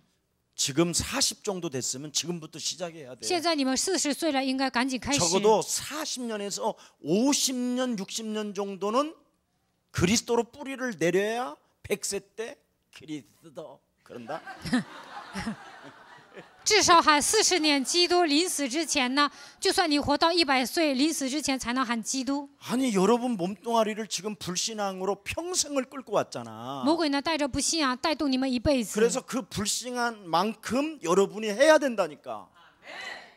지금 40 정도 됐으면 지금부터 시작해야 돼요. 现在你们40岁了，应该赶紧开始。 적어도 40년에서 50년, 60년 정도는 그리스도로 뿌리를 내려야 100세 때 그리스도 그런다. 至少喊40年基督，临死之前呢，就算你活到100岁，临死之前才能喊基督。 아니 여러분 몸뚱아리를 지금 불신앙으로 평생을 끌고 왔잖아. 魔鬼呢带着不信仰带动你们一辈子， 그래서 그 불신한 만큼 여러분이 해야 된다니까.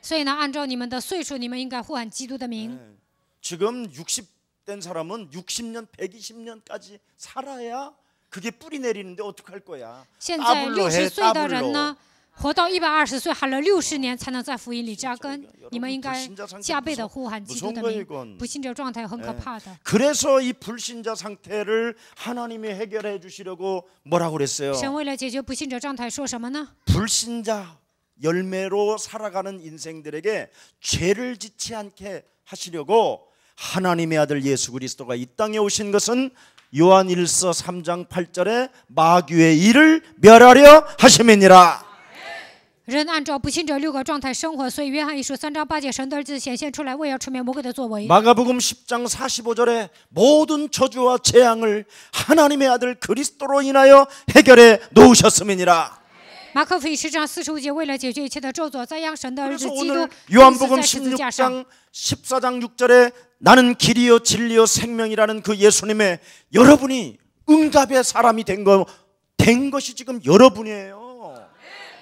所以呢，按照你们的岁数，你们应该呼喊基督的名。 지금 60된 사람은 60년, 120년까지 살아야 그게 뿌리 내리는데 어떡할 거야? 现在 따블로 해, 60岁的人 따블로. 呢，活到120岁，喊了60年才能在福音里扎根。你们应该加倍的呼喊基督的名。不信这状态很可怕的。 그래서 이 불신자 상태를 하나님이 해결해 주시려고 뭐라고 그랬어요? 神为了解决不信者状态，说什么呢？ 불신자 열매로 살아가는 인생들에게 죄를 짓지 않게 하시려고 하나님의 아들 예수 그리스도가 이 땅에 오신 것은 요한일서 3장 8절에 마귀의 일을 멸하려 하심이니라. 人按照不信者6个状态生活，所以约翰一书3章8节，神的儿子显现出来，为要除灭魔鬼的作为。 마가복음 10장 45절에 모든 저주와 재앙을 하나님의 아들 그리스도로 인하여 해결해 놓으셨음이니라. 马可福音10章45节，为了解决一切的咒诅，在让神的儿子 그래서 基督 오늘 钉死 요한복음 在十字架上。 16장 14장 6절에 나는 길이요 진리요 생명이라는 그 예수님의 여러분이 응답의 사람이 된 것이 지금 여러분이에요.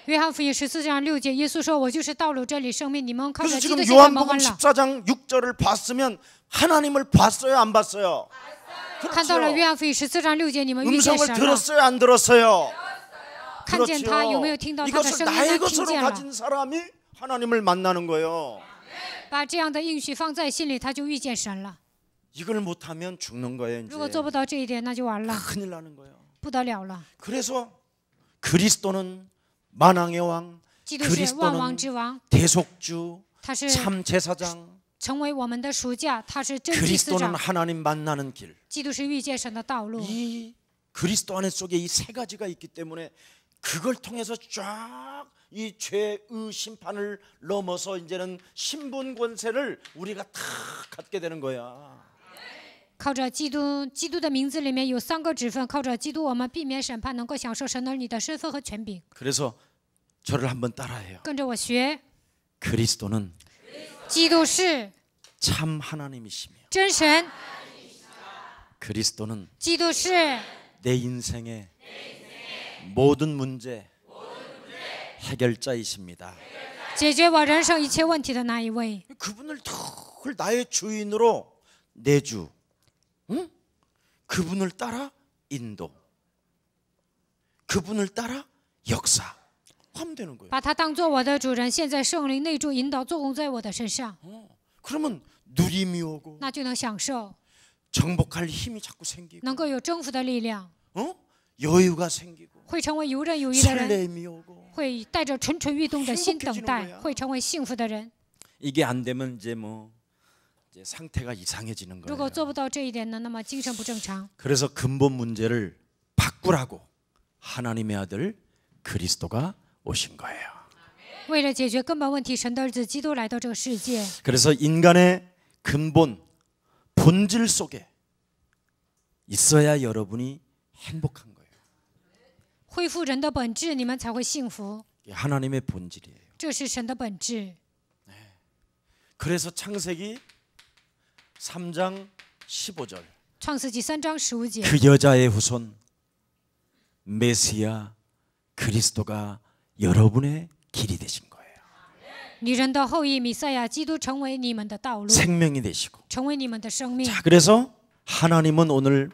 约翰福音14章6节，耶稣说：“我就是道路、真理、生命，你们靠着 그래서 基督 지금 现在蒙 요한복음 恩了。 14장 6절을 봤으면 하나님을 봤어요 안 봤어요? 看到了约翰福音14章6节，你们遇见 음성을 神了， 들었어요 안 들었어요? 看见他有没有 그렇죠. 听到他的 이것을 声音呢？ 나의 听 것으로 见了， 가진 사람이 하나님을 만나는 거예요. 把这样的应许放在心里，他就遇见神了。 이걸 못하면 죽는 거예요. 如果 이제 做不到这一点，那就完了， 큰일 나는 거예요. 不得了了。 그래서 그리스도는 만왕의 왕, 基督是万王之王， 대속주, 他是 참 제사장. 成为我们的赎价，他是真祭司 그리스도는 长。 하나님 만나는 길. 基督是遇见神的道路。 이 그리스도 안에 속에 이 세 가지가 있기 때문에 그걸 통해서 쫙 이 죄의 심판을 넘어서 이제는 신분 권세를 우리가 다 갖게 되는 거야. 靠着基督的名字里面有3个职分，靠着基督我们避免审判，能够享受神儿女的身份和权柄。 그래서 저를 한번 따라해요. 跟着我学， 그리스도는 基督是 참 하나님이시며 真神， 그리스도는 基督是 내 인생의 모든 문제 해결자이십니다. 解决我人生一切问题的那一位。 그분을 늘 나의 주인으로 내주, 응? 그분을 따라 인도, 그분을 따라 역사 하면 되는 거예요. 把他当做我的主人，现在圣灵内住引导做工在我的身上， 그러면 누림이 오고 那就能享受， 정복할 힘이 자꾸 생기고 能够有征服的力量， 여유가 생기고 会成为游刃有余的人， 설렘이 오고 会带着蠢蠢欲动的心等待，会成为幸福的人。 이게 안 되면 이제 이제 상태가 이상해지는 如果 거예요. 做不到这一点呢，那么精神不正常。 그래서 근본 문제를 바꾸라고 하나님의 아들 그리스도가 오신 거예요. 为了解决根本问题，神的儿子基督来到这个世界。 그래서 인간의 근본 본질 속에 있어야 여러분이 행복한 거예요. 恢复人的本质，你们才会幸福。 이게 하나님의 본질이에요. 这是神的本质。 그래서 창세기 3장 15절 创世纪3章15节， 그 여자의 후손 메시아 그리스도가 여러분의 길이 되신 거예요. 女人的后裔弥赛亚基督成为你们的道路， 생명이 되시고. 成为你们的生命。 자, 그래서 하나님은 오늘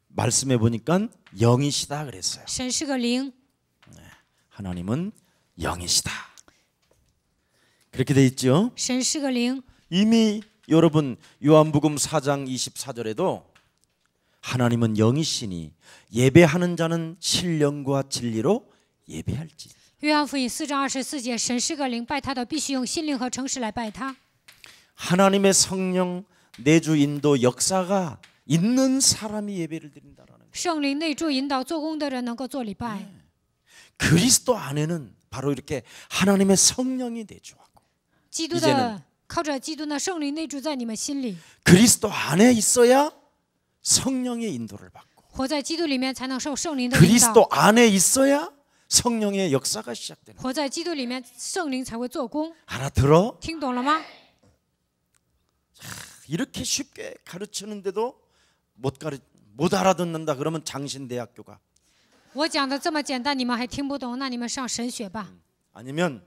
말씀해 보니까 영이시다 그랬어요. 神是个灵， 하나님은 영이시다. 그렇게 돼 있죠. 神是个灵。 이미 여러분 요한복음 4장 24절에도 하나님은 영이시니 예배하는 자는 신령과 진리로 예배할지. 约翰福音4章24节，神是个灵，拜他的必须用心灵和诚实来拜他。 하나님의 성령 내주 인도 역사가 있는 사람이 예배를 드린다라는 거예요. 圣灵内住引导做工的人能够做礼拜。 그리스도 안에는 바로 이렇게 하나님의 성령이 내주하고 基督的靠着基督的圣灵内住在你们心里， 그리스도 안에 있어야 성령의 인도를 받고 活在基督里面才能受圣灵的引 그리스도 导。 안에 있어야 성령의 역사가 시작되는 거예요. 活在基督里面，圣灵才会做工。 알아들어? 听懂了吗？ 이렇게 쉽게 가르치는데도 못 알아듣는다 그러면 장신대학교가 我讲的这么简单，你们还听不懂，那你们上神学吧， 아니면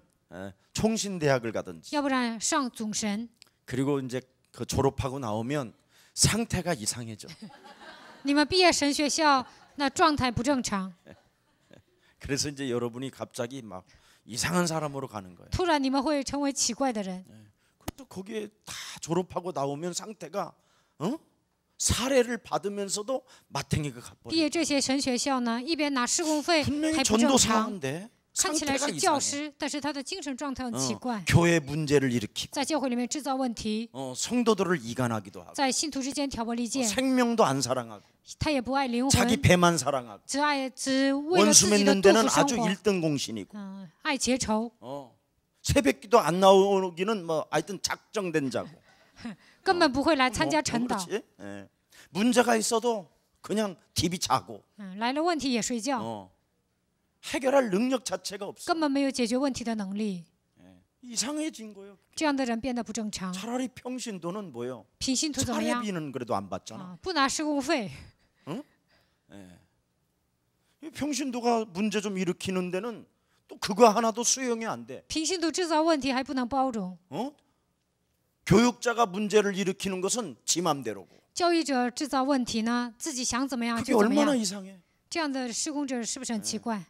총신대학을 가든지 要不然上总神。 그리고 이제 그 졸업하고 나오면 상태가 이상해져. 你们毕业神学校，那状态不正常， 그래서 이제 여러분이 갑자기 막 이상한 사람으로 가는 거예요. 突然你们会成为奇怪的人。 또 거기에 다 졸업하고 나오면 상태가 사례를 받으면서도 마탱이가 毕业 가버려. 这些神学校呢，一边拿施工费 분명히 还不正常， 전도사인데 看起来 상태가 是教 이상해. 师，但是他的精神状态很奇怪， 교회 문제를 일으키고 在教会里面制造问题， 성도들을 이간하기도 하고 在信徒之间挑拨离间， 생명도 안 사랑하고 他也不爱灵 자기 魂， 배만 사랑하고 只为了自 원수 己的 맺는 杜 데는 甫生 아주 活， 1등 공신이고 爱结仇， 새벽기도 안 나오기는 하여튼 작정된 자고 根本不会来参加晨祷， 그렇지? 예. 문제가 있어도 그냥 TV 자고 来了问题也睡觉， 해결할 능력 자체가 없어. 根本没有解决问题的能力。 이상해진 거예요. 这样的人变得不正常。 차라리 평신도는 뭐요? 平信徒怎么样？ 사례비는 그래도 안 받잖아. 不拿施工费， 평신도가 문제 좀 일으키는 데는 또 그거 하나도 수용이 안 돼. 平信徒制造问题还不能包容， 교육자가 문제를 일으키는 것은 지 맘대로고. 教育者制造问题呢，自己想怎么样 그게 就怎么 얼마나 样。 이상해. 这样的施工者是不是很奇怪？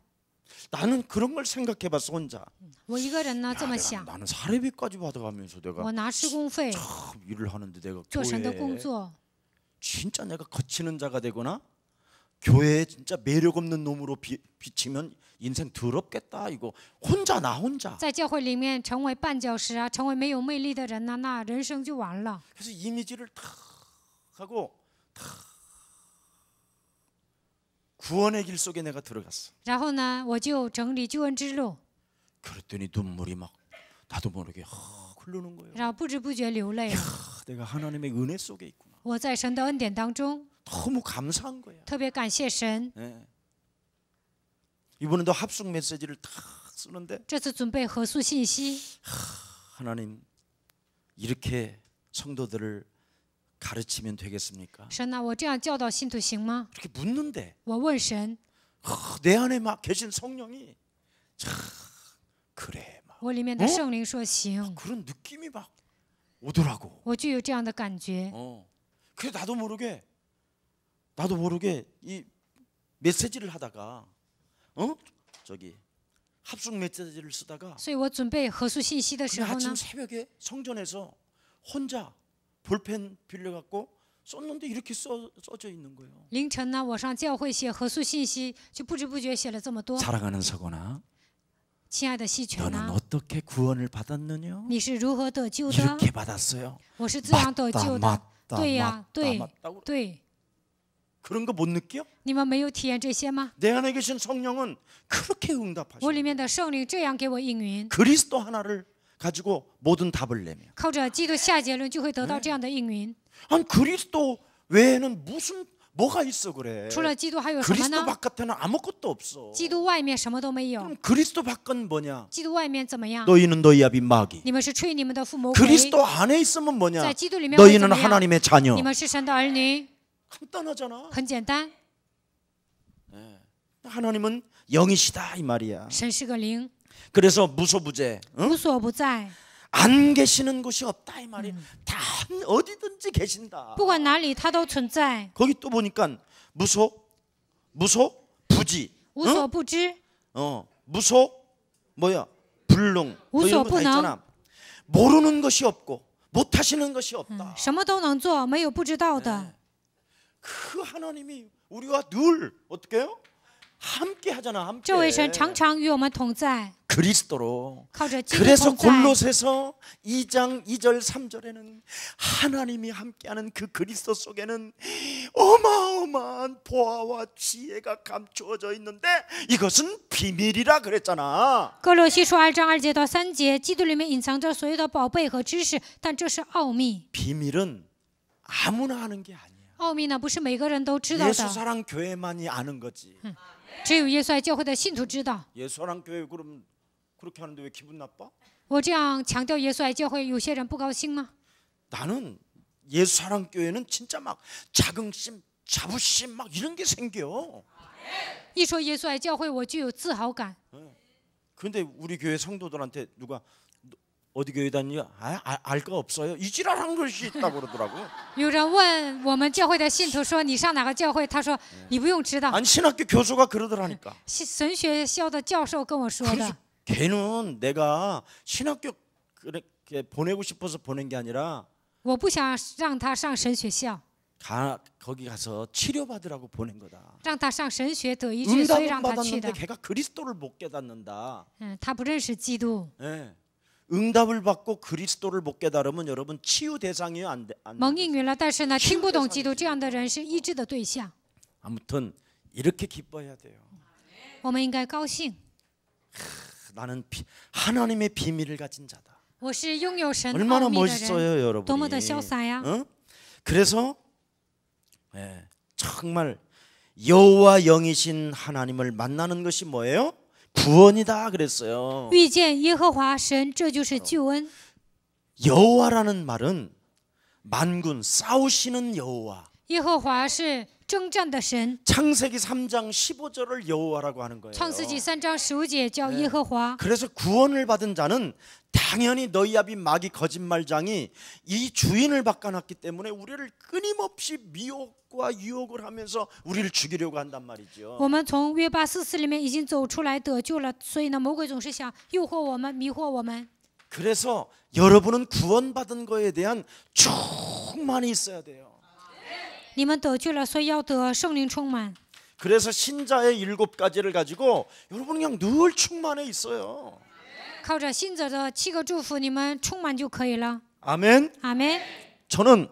나는 그런 걸 생각해봤어 혼자. 我一个人呢这么 야, 想， 나는 사례비까지 받아가면서 내가 我拿施工费 참 일을 하는데 내가 做神的工 교회에 作， 진짜 내가 거치는 자가 되거나 교회에 진짜 매력 없는 놈으로 비치면 인생 더럽겠다 이거 나 혼자 在教会里面成为绊脚石啊，成为没有魅力的人呢，那人生就完了。 그래서 이미지를 탁 하고 탁 구원의 길 속에 내가 들어갔어. 然后呢，我就整理救恩之路， 그랬더니 눈물이 막 나도 모르게 흐르는 거예요. 然后不知不觉流泪了。 내가 하나님의 은혜 속에 있구나. 我在神的恩典当中， 너무 감사한 거야. 特别感谢神。 네. 이번에도 합숙 메시지를 탁 쓰는데 这次准备合宿信息， 하나님 이렇게 성도들을 가르치면 되겠습니까? 神呐，我这样教导信徒行吗？ 그렇게 묻는데 我问神， 내 안에 막 계신 성령이 참 그래 막 我里面的圣灵说行， 그런 느낌이 막 오더라고. 我就有这样的感觉。 그래 나도 모르게 이 메시지를 하다가 저기 합숙 메시지를 쓰다가 所以我准备合宿信息的时 그날 候 아침 呢， 새벽에 성전에서 혼자 볼펜 빌려갖고 썼는데 이렇게 써져 있는 거예요. 凌晨呢，我上教会写合宿信息，就不知不觉写了这么多。 사랑하는 서거나 亲爱的西泉 너는 呐， 어떻게 구원을 받았느냐? 你是如何得救的？ 이렇게 받았어요. 我是这样得救的。 맞다, 对呀， 맞다, 对 맞다. 对， 그런 거 못 느껴? 你们没有体验这些吗？ 내 안에 계신 성령은 그렇게 我 응답하시고 里面的圣灵这样给我应允， 그리스도 하나를 가지고 모든 답을 내며 靠着基督下结论就会得到这样的应允。 아니 그리스도 외에는 뭐가 있어 그래? 除了基督还有什么 그리스도 呢？ 바깥에는 아무것도 없어. 基督外面什么都没有。 그럼 그리스도 밖은 뭐냐? 基督外面怎么样？ 너희는 너희 아비 마귀. 你们是吹你们的父魔鬼。 그리스도 안에 있으면 뭐냐? 在基督里面会怎 너희는 么样？ 하나님의 자녀. 你们是神的儿女， 간단하잖아. 很简单。 하나님은 영이시다 이 말이야. 神是个灵， 그래서 무소부재, 无所不在， 안 계시는 곳이 없다 이 말이야. 다 어디든지 계신다. 不管哪里他都存在， 거기 또 보니까 무소 부지, 无所不知， 무소 뭐야 불능 뭐 이런 거 다 있잖아. 모르는 것이 없고 못하시는 것이 없다. 什么都能做，没有不知道的。 그 하나님이 우리와 늘 어떻게 해요? 함께 하잖아. 함께. 这位神常常与我们同在， 그리스도로. 靠着基督 그래서 同在。 골로새서 2장 2절 3절에는 하나님이 함께하는 그 그리스도 속에는 어마어마한 보화와 지혜가 감추어져 있는데 이것은 비밀이라 그랬잖아. 哥罗西书2章2节到3节，基督里面隐藏着所有的宝贝和知识，但这是奥秘。 비밀은 아무나 아는 게 아니야. 奥秘呢，不是每个人都知道的， 예수사랑 교회만이 아는 거지. 只有耶稣爱教会的信徒知道。 예수사랑 교회 그럼 그렇게 하는데 왜 기분 나빠? 我这样强调耶稣爱教会，有些人不高兴吗？ 나는 예수사랑 교회는 진짜 막 자긍심, 자부심 막 이런 게 생겨. 一说耶稣爱教会，我就有自豪感。 근데 우리 교회 성도들한테 누가 어디 교회 다니냐? 알 거 없어요. 이 지랄한 것이 있다고 그러더라고. 有人问我们教会的信徒说：“你上哪个教会？”他说：“你不用知道。 아니 신학교 교수가 그러더라니까. 神学校的教授跟我说 그래서 的。 걔는 내가 신학교 그렇게 보내고 싶어서 보낸 게 아니라 我不想让他上神学校， 거기 가서 치료받으라고 보낸 거다. 让他上神学得医治，所以 응답은 让他去 받았는데 的。 걔가 그리스도를 못 깨닫는다. 他不认识基督， 예. 응답을 받고 그리스도를 못 깨달으면 여러분 치유 대상이에요. 안 돼. 蒙应允了，但是呢，听不懂基督，这样的人是医治的对象。 아무튼 이렇게 기뻐해야 돼요. 我们应该高兴。 나는 하나님의 비밀을 가진 자다. 我是拥有神 얼마나 奥秘的人， 멋있어요, 여러분. 多么的潇洒呀！ 그래서 정말 여호와 영이신 하나님을 만나는 것이 뭐예요? 구원이다 그랬어요. 遇见耶和华神，这就是救恩。 여호와라는 말은 만군 싸우시는 여호와. 耶和华是征战的神。 창세기 3장 15절을 여호와라고 하는 거예요. 创世纪3章15节叫耶和华。 그래서 구원을 받은 자는 당연히 너희 아비 마귀 거짓말장이 이 주인을 바꿔놨기 때문에 우리를 끊임없이 미혹과 유혹을 하면서 우리를 죽이려고 한단 말이죠. 我们从约巴44里面已经走出来得救了，所以呢，魔鬼总是想诱惑我们、迷惑我们。 그래서 여러분은 구원받은 거에 대한 충만이 있어야 돼요. 你们得救了，所以要得圣灵充满。 그래서 신자의 7가지를 가지고 여러분 그냥 늘 충만해 있어요. 靠着信者的7个祝福，你们充满就可以了。 아멘. 阿门。 저는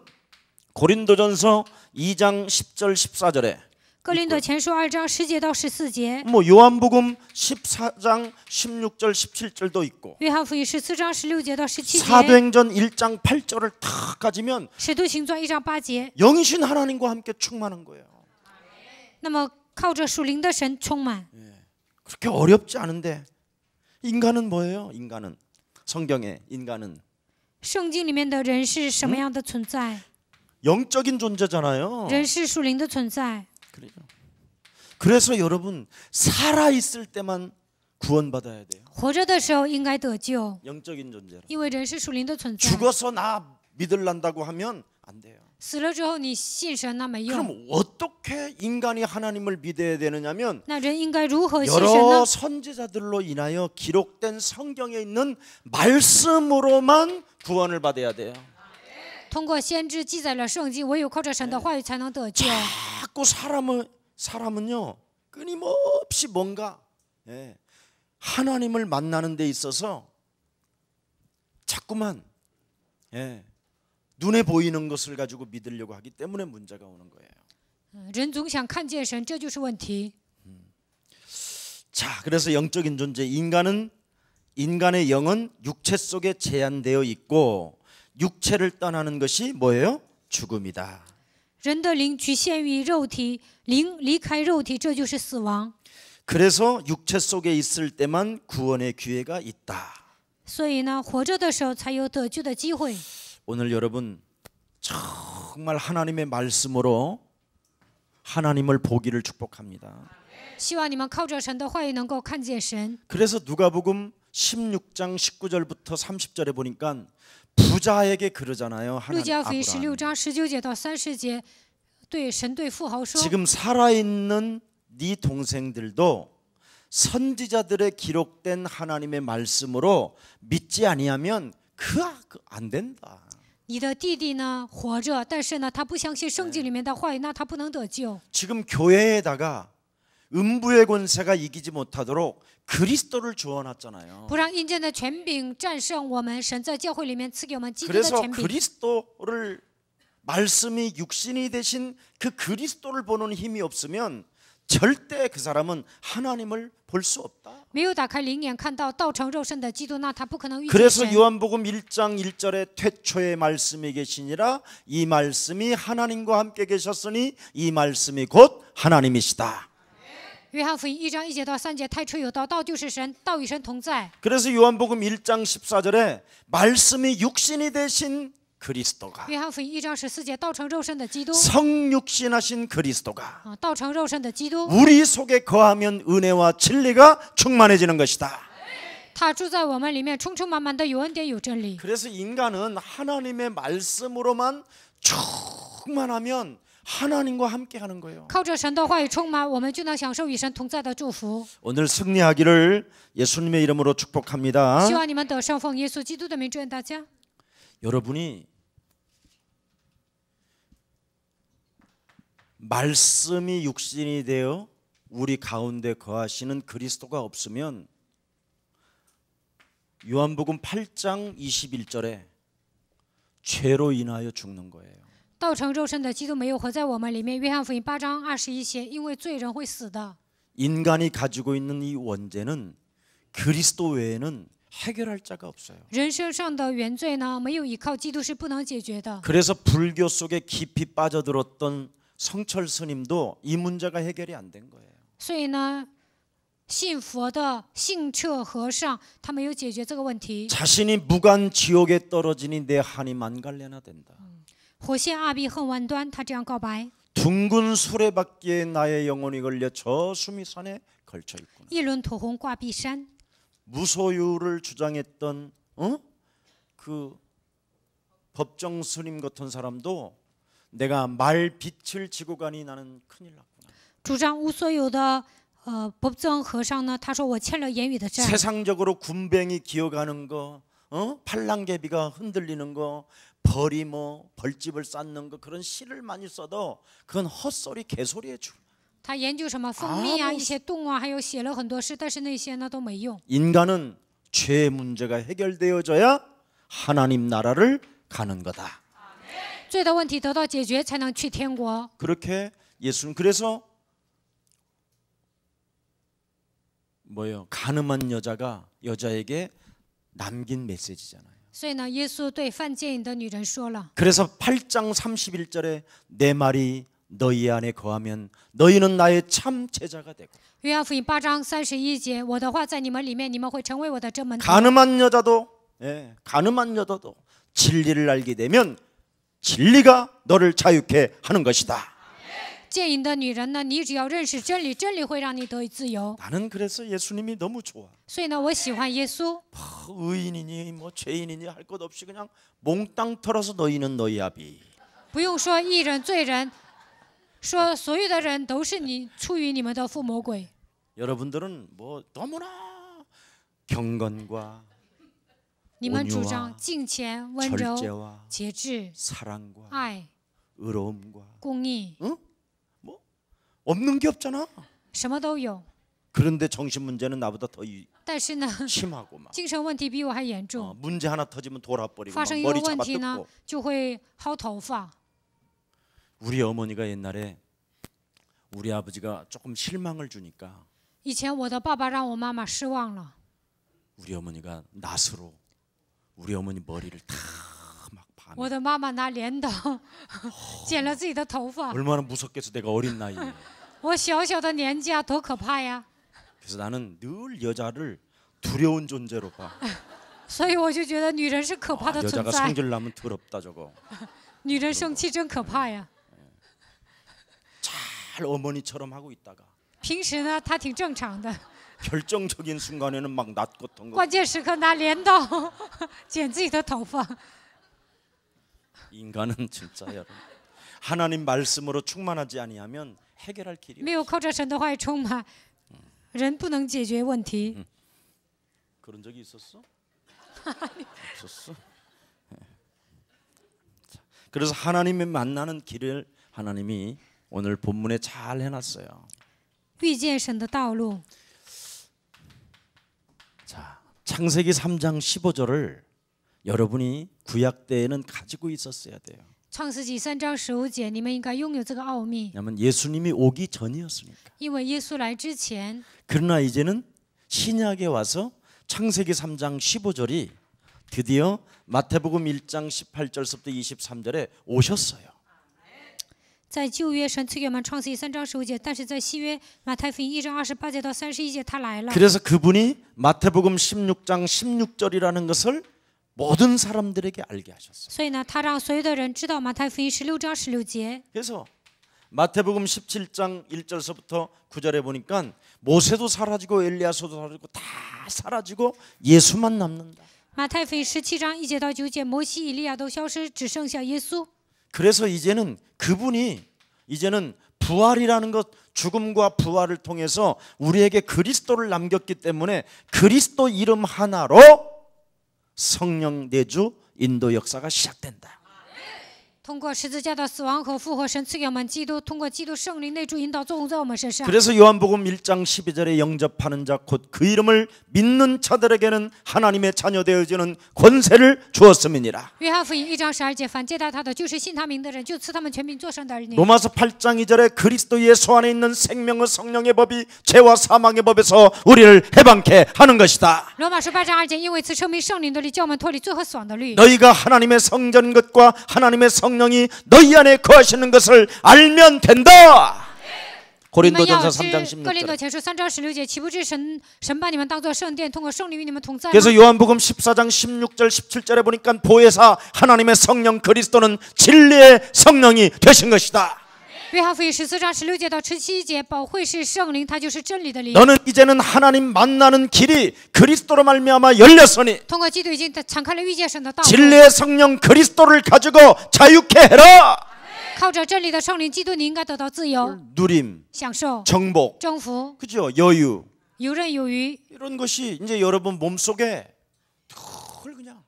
고린도전서 2장 10절 14절에 哥林多前书2章10节到14节， 뭐 요한복음 14장 16절 17절도 있고 约翰福音14章16节到17节， 사도행전 1장 8절을 다 가지면 使徒行传1章8节。 영이신 하나님과 함께 충만한 거예요. 那么靠着属灵的神充满， 그렇게 어렵지 않은데 인간은 뭐예요? 인간은 성경에 인간은 圣经里面的人是什么样的存在？ 영적인 존재잖아요. 人是属灵的存在， 그래서 여러분 살아 있을 때만 구원받아야 돼요. 活着的时候应该得救， 영적인 존재로. 因为人是属灵的存在。 죽어서 나 믿을란다고 하면 안 돼요. 死了之后你信神那没用， 그럼 어떻게 인간이 하나님을 믿어야 되느냐면 那人应该如何信神呢 여러 ？ 선지자들로 인하여 기록된 성경에 있는 말씀으로만 구원을 받아야 돼요. 通过先知记载了圣经，唯有靠着神的话语才能得救。 자꾸 사람은요 끊임없이 뭔가 하나님을 만나는 데 있어서 자꾸만 눈에 보이는 것을 가지고 믿으려고 하기 때문에 문제가 오는 거예요. 人总想看见神，这就是问题。 자, 그래서 영적인 존재 인간의 영은 육체 속에 제한되어 있고 육체를 떠나는 것이 뭐예요? 죽음이다. 人的灵局限于肉体，灵离开肉体，这就是死亡。 그래서 육체 속에 있을 때만 구원의 기회가 있다. 所以呢，活着的时候才有得救的机会。 오늘 여러분 정말 하나님의 말씀으로 하나님을 보기를 축복합니다. 希望你们靠着神的话语能够看见神。 그래서 누가복음 16장 19절부터 30절에 보니까 부자에게 그러잖아요. 路 하나님 加福音16 아브라함. 章19节到30节，对神对富豪说： 지금 살아있는 네 동생들도 선지자들의 기록된 하나님의 말씀으로 믿지 아니하면 안 된다. 你的弟弟呢活着，但是呢他不相信圣经里面的话语，那他不能得救。 지금 교회에다가 음부의 권세가 이기지 못하도록 그리스도를 주어놨잖아요. 不让阴间的权柄战胜我们，神在教会里面赐给我们基督的 그래서 权柄。 그리스도를 말씀이 육신이 되신 그 그리스도를 보는 힘이 없으면 절대 그 사람은 하나님을 볼 수 없다. 没有打开灵眼看到道成肉身的基督，那他不可能遇见 그래서 神。 요한복음 1장 1절에 태초에 말씀이 계시니라 이 말씀이 하나님과 함께 계셨으니 이 말씀이 곧 하나님이시다. 约翰福音1章1节到3节，太初有道，道就是神，道与神同在。 그래서 요한복음 1장 14절에 말씀이 육신이 되신 그리스도가 约翰福音1章14节，道成肉身的基督 성육신하신 그리스도가 啊，道成肉身的基督， 우리 속에 거하면 은혜와 진리가 충만해지는 것이다. 他住在我们里面，充充满满的有恩典有真理。 그래서 인간은 하나님의 말씀으로만 충만하면 하나님과 함께 하는 거예요. 靠着神的话语充满，我们就能享受与神同在的祝福。 오늘 승리하기를 예수님의 이름으로 축복합니다. 希望你们得胜，奉耶稣基督的名祝愿大家。 여러분이 말씀이 육신이 되어 우리 가운데 거하시는 그리스도가 없으면 요한복음 8장 21절에 죄로 인하여 죽는 거예요. 道成肉身的基督没有活在我们里面。约翰福音8章21节，因为罪人会死的。 인간이 가지고 있는 이 원죄는 그리스도 외에는 해결할 자가 없어요. 人身上的原罪呢，没有依靠基督是不能解决的。 그래서 불교 속에 깊이 빠져들었던 성철 스님도 이 문제가 해결이 안 된 거예요. 所以呢，信佛的信彻和尚，他没有解决这个问题。 자신이 무간 지옥에 떨어지니 내 한이 만갈래나 된다. 火线阿鼻恨万端，他这样告白。 둥근 수레바퀴에 나의 영혼이 걸려 저 수미산에 걸쳐 있구나. 一轮土红挂壁山， 무소유를 주장했던 그 법정 스님 같은 사람도 내가 말 빛을 지고 가니 나는 큰일 났구나. 主张无所有的법정和尚呢，他说我欠了言语的债。 세상적으로 군뱅이 기어가는 거, 팔랑개비가 흔들리는 거, 벌이 벌집을 쌓는 거 그런 시를 많이 써도 그건 헛소리 개소리에 주. 他研究什么蜂蜜啊，一些动物啊，还有写了很多诗，但是那些呢都没用。 인간은 죄 문제가 해결되어져야 하나님 나라를 가는 거다. 罪的问题得到解决，才能去天国。 그렇게 예수는 그래서 가늠한 여자에게 남긴 메시지잖아요. 所以呢，耶稣对犯奸淫的女人说了。 그래서 8장 31절에 내 말이 너희 안에 거하면 너희는 나의 참 제자가 되고. 约翰福音8章31节，我的话在你们里面，你们会成为我的真门徒。 가늠한 여자도 진리를 알게 되면 진리가 너를 자유케 하는 것이다. 奸淫的女人呢，你只要认识真理，真理会让你得以自由。 나는 그래서 예수님이 너무 좋아. 所以呢，我喜欢耶稣。 의인이니 뭐 죄인이니 할 것 없이 그냥 몽땅 털어서 너희는 너희 아비. 不用说义人罪人，说所有的人都是你出于你们的父魔鬼。 여러분들은 뭐 너무나 경건과 你们主张敬虔、温柔、 절제와 节制、 사랑과 爱、 의로움과 公义， 뭐 없는 게 없잖아. 什么都有。 그런데 정신 문제는 나보다 더 但是呢， 심하고 막 精神问题比我还严重。 문제 하나 터지면 돌아버리고 发 막 生一个 머리 问题呢 잡아뜯고. ，就会薅头发。 우리 어머니가 옛날에 우리 아버지가 조금 실망을 주니까 以前我的爸爸让我妈妈失望了， 우리 어머니가 낫으로 우리 어머니 머리를 다 막 밤에 我的妈妈拿镰刀剪了自己的头发。 얼마나 무섭겠어. 내가 어린 나이에. 我小小的年纪啊，多可怕呀！ 그래서 나는 늘 여자를 두려운 존재로 봐. 所以我就觉得女人是可怕的存 여자가 在， 성질 나면 더럽다 저거. 女人生气真可怕呀。 잘 어머니처럼 하고 있다가 平时呢，她挺正常的， 결정적인 순간에는 막 낫고통 거. 关键时刻拿镰刀剪自己的头发。 인간은 진짜 여러분 하나님 말씀으로 충만하지 아니하면 해결할 길이 没有靠着神的话语充满，人不能解决问题。 그런 적이 있었어? 없었어. 자, 그래서 하나님을 만나는 길을 하나님이 오늘 본문에 잘 해놨어요. 遇见神的道路。 자, 창세기 3장 15절을 여러분이 구약 때에는 가지고 있었어야 돼요. 创世纪3章15节，你们应该拥有这个奥秘， 왜냐하면 예수님이 오기 전이었으니까. 因为耶稣来之前， 그러나 이제는 신약에 와서 창세기 3장 15절이 드디어 마태복음 1장 18절부터 23절에 오셨어요. 在旧约神赐给我们创世纪3章15节，但是在新约马太福音1章28节到31节，他来了。 그래서 그분이 마태복음 16장 16절이라는 것을 모든 사람들에게 알게 하셨어요. 所以呢，他让所有的人知道马太福音16章16节。 그래서 마태복음 17장 1절서부터 9절에 보니까 모세도 사라지고 엘리야서도 사라지고 다 사라지고 예수만 남는다. 马太福音17章1节到9节，摩西、以利亚都消失，只剩下耶稣。 그래서 이제는 그분이 이제는 부활이라는 것, 죽음과 부활을 통해서 우리에게 그리스도를 남겼기 때문에 그리스도 이름 하나로 성령 내주 인도 역사가 시작된다. 通过十字架的死亡和复活，神赐给我们基督，通过基督圣灵内住引导作用在我们身上。 그래서 요한복음 1장 12절에 영접하는 자 곧 그 이름을 믿는 자들에게는 하나님의 자녀 되어지는 권세를 주었음이니라. 约翰福音1章12节，凡接待他的，就是信他名的人，就赐他们权柄做神的儿女。 로마서 8장 2절에 그리스도 예수 안에 있는 생명의 성령의 법이 죄와 사망의 법에서 우리를 해방케 하는 것이다. 罗马书8章2节，因为赐生命圣灵的律，叫我们脱离罪和死亡的律。 너희가 하나님의 성전 것과 하나님의 성령이 너희 안에 거하시는 것을 알면 된다. 你们要 고린도전서 知 3장 哥林多 16절. 前书3章16节，岂不知神把你们当作圣殿，通过圣灵与你们同在吗？ 그래서 요한복음 14장 16절 17절에 보니까 보혜사 하나님의 성령 그리스도는 진리의 성령이 되신 것이다. 约翰福音14章16节到17节，保惠是圣灵，它就是真理的灵。 너는 이제는 하나님 만나는 길이 그리스도로 말미암아 열렸으니 通过基督已经敞开了遇见神的道路， 진리의 성령 그리스도를 가지고 자유케 해라. 靠着真理的圣灵，基督你应该得到自由、 누림, 享受、 정복, 征服、 그죠? 여유. 游刃有余。 이런 것이 이제 여러분 몸속에 늘 그냥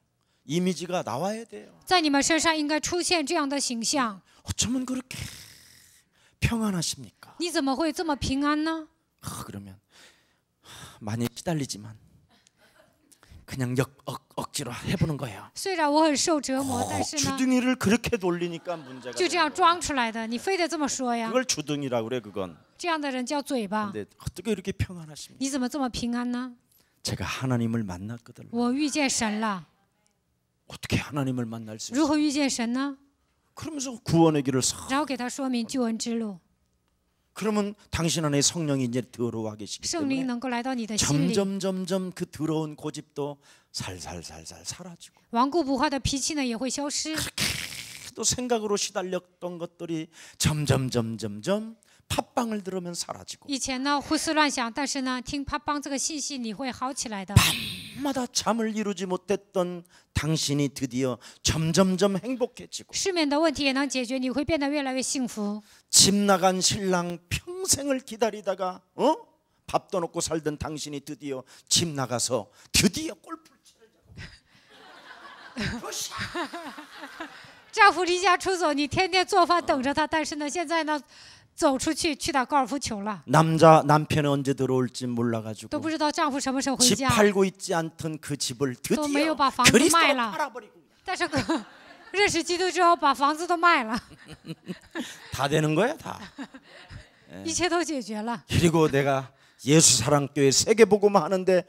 이미지가 나와야 돼요. 在你们身上应该出现这样的形象。 어쩌면 그렇게 평안하십니까? 你怎么会这么平安呢？ 그러면 많이 시달리지만 그냥 억지로 해보는 거예요. 虽然我很受折磨，但是呢， 주둥이를 그렇게 돌리니까 문제가 就这样装出来的。你非得这么说呀？ 그걸 주둥이라고 그래 그건. 这样的人叫嘴巴。 근데 어떻게 이렇게 평안하십니까? 你怎么这么平安呢？ 제가 하나님을 만났거든요. 我遇见神了。 어떻게 하나님을 만날 수 如 있어요? 何遇见神呢？ 그러면서 구원의 길을 서. 然后给他说明救恩之路， 그러면 당신 안에 성령이 이제 들어와 계시기 圣灵 때문에 能够来到你的心里， 점점 그 더러운 고집도 살살살살 사라지고 顽固不化的脾气呢也会消失。 도 또 생각으로 시달렸던 것들이 점점 팟빵을 들으면 사라지고 以前呢胡思乱想，但是呢听팟빵这个信息，你会好起来的。 밤마다 잠을 이루지 못했던 당신이 드디어 점점 행복해지고 失眠的问题也能解决，你会变得越来越幸福。 집 나간 신랑 평생을 기다리다가 밥도 넣고 살던 당신이 드디어 집 나가서 드디어 골프를 치려고 丈夫离家出走，你天天做饭等着他，但是呢现在呢走出去打高尔夫球了， 남편이 언제 들어올지 몰라가지고 都不知道丈夫什么时候回 집 家， 팔고 있지 않던 그 집을 都没有 드디어 把房子 그리스도로 卖了。 팔아버리고 但是认识基督之后，把房子都卖了， 다 되는 거야 다. 一切都解决了。 그리고 내가 예수사랑교회 세계복음화 하는데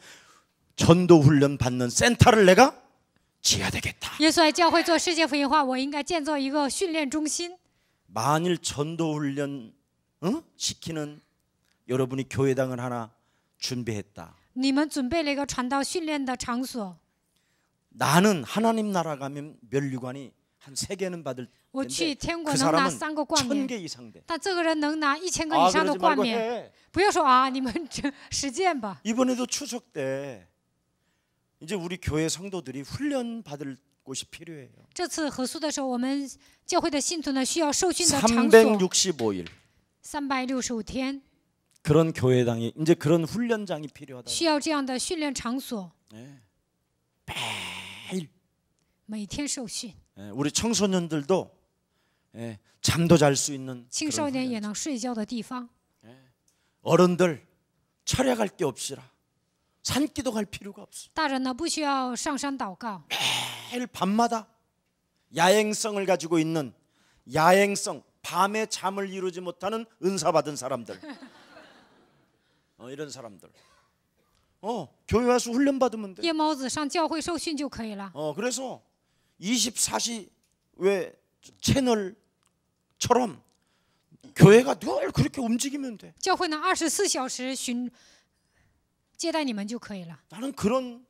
전도훈련 받는 센터를 내가 지어야 되겠다. 耶稣爱教会做世界福音化，我应该建造一个训练中心。 만일 전도훈련 시키는 여러분이 교회당을 하나 준비했다. 你们准备了一个传道训练的场所。 나는 하나님 나라 가면 면류관이 한 3개는 받을 我去 텐데 天国 그 能拿 사람은 3个冠冕， 1000개 이상 돼. 但这个人能拿1000个以 아 上的 그러지 冠 말고 冕。 해. 不要说啊，你们实践吧。 이번에도 추석 때 이제 우리 교회 성도들이 훈련 받을 곳이 필요해요. 这次合宿的时候，我们教会的信徒呢需要受训的场所， 365일 365天 그런 교회당이 이제 그런 훈련장이 필요하다. 需要这样的训练场所， 매일 每天受训， 우리 청소년들도 잠도 잘 수 있는 青少 그런 年也 훈련장. 能睡觉的地方。 어른들 철야갈 게 없이라 산기도 갈 필요가 없어. 大人呢不需要上山祷告， 매일 밤마다 야행성을 가지고 있는 야행성 밤에 잠을 이루지 못하는 은사 받은 사람들 이런 사람들 교회 와서 훈련 받으면 돼. 夜猫子上教会受训就可以了。 그래서 24시 왜 채널처럼 교회가 늘 그렇게 움직이면 돼. 教会呢24小时接待你们就可以了。 나는 그런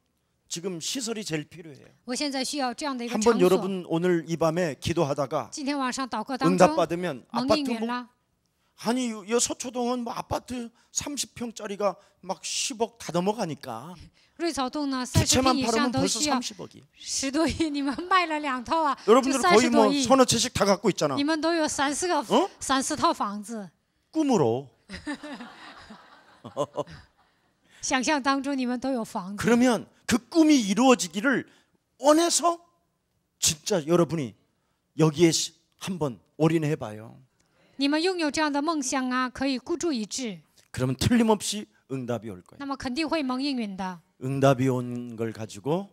지금 시설이 제일 필요해요. 我现在需要这样的一个场 한번 所。 여러분 오늘 이 밤에 기도하다가 今天晚上祷告当 응답 中 받으면 蒙 아파트 应允 뭐 了， 아니 여 서초동은 뭐 아파트 30평짜리가 막 10억 다 넘어가니까 瑞草洞呢 두 30 채만 平以上 팔으면 都 벌써 需要 30억이. 10多亿，你们卖了2套啊，就 여러분들은 거의 30多 뭐 亿。 서너 채씩 다 갖고 있잖아. 你们都有3、4套房子， 꿈으로. 想象当中你们都有房子。 그러면 그 꿈이 이루어지기를 원해서 진짜 여러분이 여기에 한번 올인해 봐요. 你们拥有这样的梦想啊，可以孤注一掷， 그러면 틀림없이 응답이 올 거예요. 那么肯定会蒙应允的。 응답이 온 걸 가지고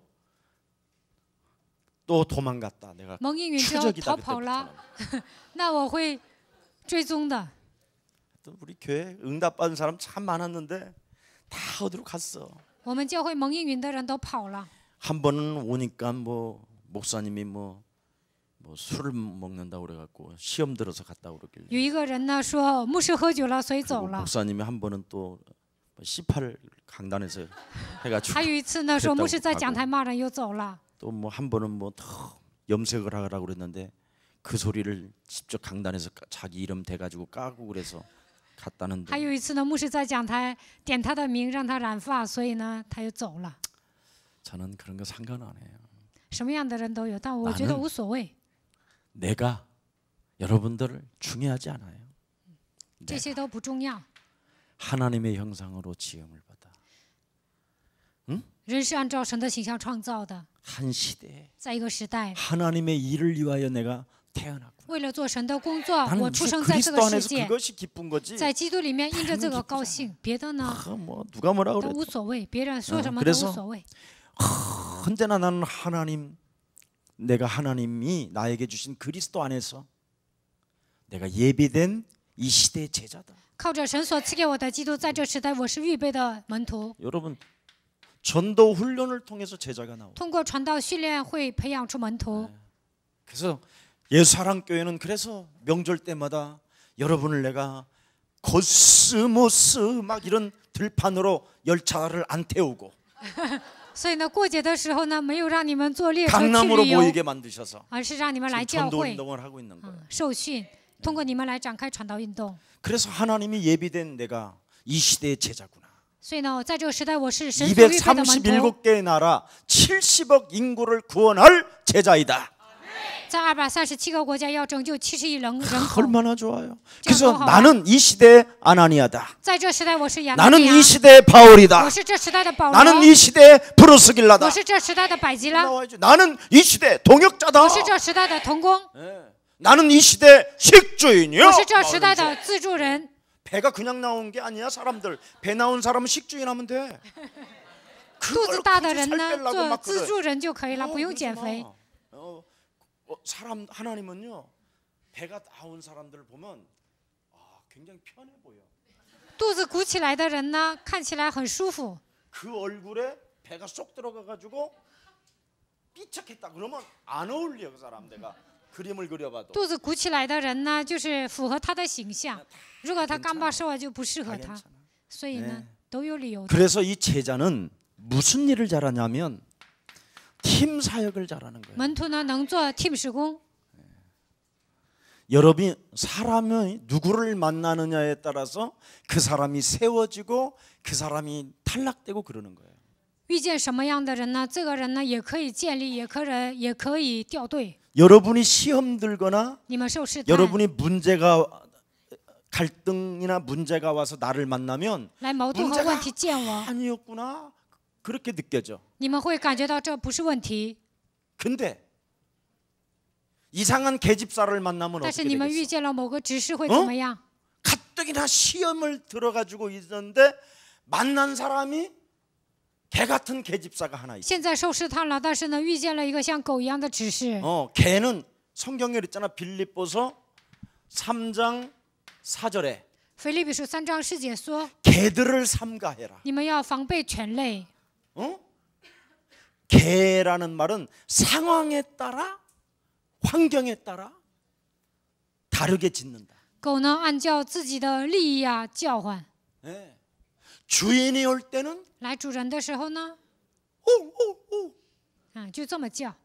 또 도망갔다. 내가 蒙应允之后 추적이다 逃跑了，那我会追踪的。 또 우리 교회 응답 받은 사람 참 많았는데 다 어디로 갔어. 我们教会蒙应允的人都跑了。 한 번은 오니까 뭐 목사님이 뭐 술을 먹는다고 그래갖고 시험 들어서 갔다 그러길래 有一个人呢说牧师喝酒了，所以 그리고 走了。 목사님이 한 번은 또 C8 강단에서 해가지고 还有一次呢说 됐다고 牧师在 가고 讲台骂人又走了。 또 뭐 한 번은 뭐 더 염색을 하라고 그랬는데 그 소리를 직접 강단에서 자기 이름 대가지고 까고 그래서 갔다는데 还有一次呢，牧师在讲台点他的名，让他染发，所以呢他又走了。 저는 그런 거 상관 안 해요. 什么样的人都有，但我觉得无所谓， 내가 여러분들을 중요하지 않아요. 这些都不重要。 하나님의 형상으로 지음을 받아 人是按照神的形象创造的， 한 시대에 在一个时代， 하나님의 일을 위하여 내가 태어났고 为了做神的工作， 나는 我出 무슨 生在这 그리스도 个世 안에서 界， 그것이 기쁜 거지. 在基督里面因着这个高兴，别的呢 뭐 누가 뭐라 都 그래. 无所谓，别人说什么 그래 都 서 无所谓。 언제나 나는 내가 하나님이 나에게 주신 그리스도 안에서 내가 예비된 이 시대의 제자다. 靠着神所赐给我的基督，在这时代我是预备的门徒。 여러분 전도 훈련을 통해서 제자가 나오. 通过传道训练会培养出门徒。 그래서 예수사랑교회는 그래서 명절 때마다 여러분을 내가 코스모스 막 이런 들판으로 열차를 안 태우고 所以呢，过节的时候呢，没有让你们坐列车去 강남으로 旅游， 모이게 만드셔서 而是让你们来 지금 教 전도 会 운동을 하고 있는 거예요. 受训，通过你们来展开传道运动。 그래서 하나님이 예비된 내가 이 시대의 제자구나. 所以呢，在这个时代，我是神所预备的门徒。 237개의 나라 70억 인구를 구원할 제자이다. 在237个国家要拯救70亿人口。 얼마나 좋아요. 그래서 나는 이 시대의 아나니아다. 在这时代，我是亚拿 나는 尼 이 亚， 시대의 바울이다. 我是这时代的保罗， 나는 이 시대의 브루스길라다. 我是这时代的百吉拉， 나와야지. 나는 이 시대의 동역자다. 我是这时代的童工， 나는 이 시대의 식주인이요. 我是这时代的自助人。 배가 그냥 나온 게 아니야. 사람들 배 나온 사람은 식주인 하면 돼. 肚子大的人 살 呢， 빼려고 做 막 自 그래. 助人就可以了，不用减肥。 사람 하나님은요 배가 나온 사람들을 보면 굉장히 편해 보여. 肚子鼓起来的人呢，看起来很舒服。 그 얼굴에 배가 쏙 들어가 가지고 삐쩍했다 그러면 안 어울려 그 사람. 내가 그림을 그려봐도. 肚子鼓起来的人呢，就是符合他的形象。如果他干巴瘦啊，就不适合他。所以呢，都有理由的。 그래서 이 제자는 무슨 일을 잘하냐면 팀 사역을 잘하는 거예요. 门徒呢，能做 team 施工。 여러분이 사람이 누구를 만나느냐에 따라서 그 사람이 세워지고 그 사람이 탈락되고 그러는 거예요. 遇见什么样的人呢？这个人呢，也可以建立，也可以掉队。 여러분이 시험 들거나 你们受试探， 여러분이 문제가 갈등이나 문제가 와서 나를 만나면 来矛盾和问题见我， 아니었구나 그렇게 느껴져. 你们会感觉到这不是问题。 근데 이상한 계집사를 만나면 但是 어떻게 你们遇 되겠어? 见了某个执事会怎么样？ 가뜩이나 시험을 들어가지고 있었는데 만난 사람이 개 같은 계집사가 하나 있어. 现在受试探了，但是呢，遇见了一个像狗一样的执事。 개는 성경에 있잖아. 빌립보서 3장 4절에 腓立比书3章4节说， 개들을 삼가해라. 你们要防备犬类。 개라는 말은 상황에 따라 환경에 따라 다르게 짖는다. 狗呢，按照自己的利益啊叫唤。 주인이 올 때는 来主人的时候呢， 오오오 就这么叫。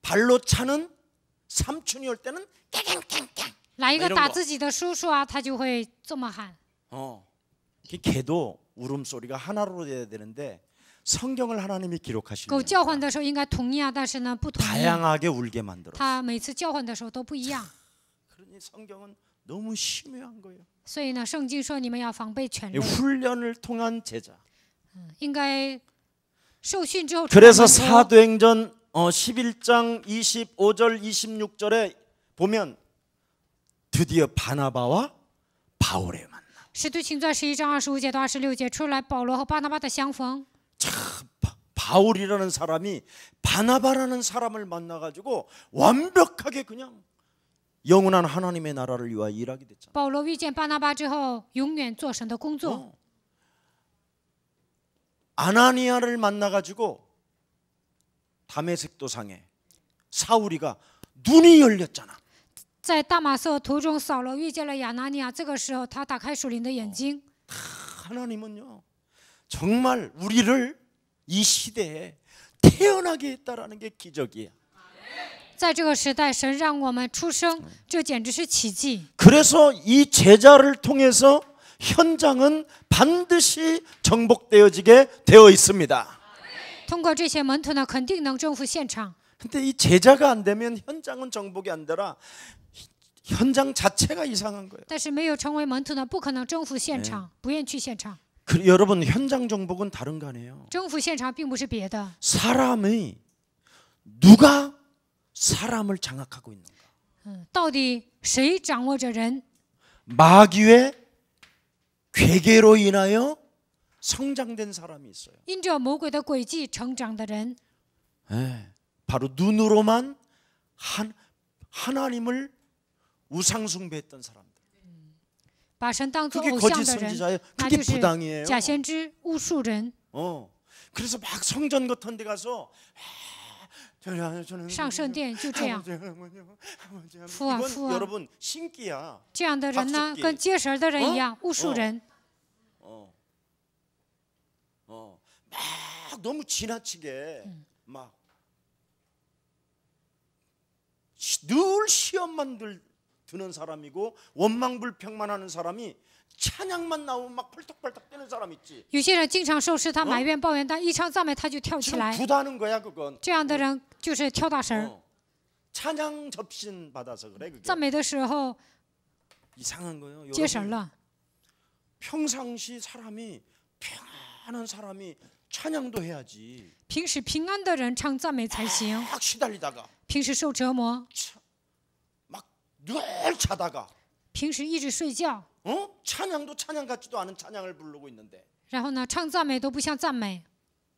발로 차는 삼촌이 올 때는 깽깽깽깽. 来一个打自己的叔叔啊，他就会这么喊。 개도 울음소리가 하나로 돼야 되는데 성경을 하나님이 狗 기록하시는 叫唤的时候应该同样，但是呢不同样。 다양하게 울게 만들어. 它每次叫唤的时候都不一样。 그러니 성경은 너무 심오한 거예요. 所以呢，圣经说你们要防备犬 이 类， 훈련을 통한 제자. 应该受训之后。 그래서 사도행전 11장 25절 26절에 보면 드디어 바나바와 바울의 만남. 使徒行传11章25节到26节出来，保罗和巴拿巴的相逢。 바울이라는 사람이 바나바라는 사람을 만나가지고 완벽하게 그냥 영원한 하나님의 나라를 위하여 일하게 됐잖아. 保罗遇见巴拿巴之后，永远做神的工作。 아나니아를 만나가지고 다메섹 도상에 사울이가 눈이 열렸잖아. 在大马色途中，扫罗遇见了亚拿尼亚，这个时候他打开属灵的眼睛。 하나님은요 정말 우리를 이 시대에 태어나게 했다라는 게 기적이야. 在这个时代，神让我们出生，这简直是奇迹。 그래서 이 제자를 통해서 현장은 반드시 정복되어지게 되어 있습니다. 通过这些门徒呢，肯定能征服现场。 근데 이 제자가 안 되면 현장은 정복이 안 되라. 현장 자체가 이상한 거예요. 但是没有成为门徒呢，不可能征服现场，不愿去现场。 여러분 현장 정복은 다른 거 아니에요. 征服现场并不是别的， 사람이 누가 사람을 장악하고 있는가? 到底谁掌握着人？ 마귀의 괴계로 인하여 성장된 사람이 있어요. 因着魔鬼的诡计成长的人， 바로 눈으로만 하나님을 우상숭배했던 사람들. 把神当作 그게 偶 거짓 像的人， 선지자예요. 那 그게 就是 부당이에요. 假先知、巫术人。 그래서 막 성전 같은 데 가서 上圣殿就这样，父啊 이건 父啊， 여러분 신기야. 这样的人呢， 박숫기 跟接神的人一样，巫术人。 막 너무 지나치게 막 늘 시험만 드는 사람이고 원망불평만 하는 사람이 찬양만 나오면 막 펄떡펄떡 뛰는 사람 있지. 有些人经常受试探，埋怨抱怨，但一唱赞美他就跳起 지금 来。 구다는 거야 그건. 这样的人就是跳大神。 찬양 접신 받아서 그래 그게. 赞美的时候 이상한 거예요. 接神了。 평상시 사람이 평안한 사람이 찬양도 해야지. 平时平安的人唱赞美才行。 막 시달리다가 平时受折磨， 막 늘 자다가 平时一直睡觉， 찬양도 찬양 같지도 않은 찬양을 부르고 있는데 然后呢，唱赞美都不像赞美，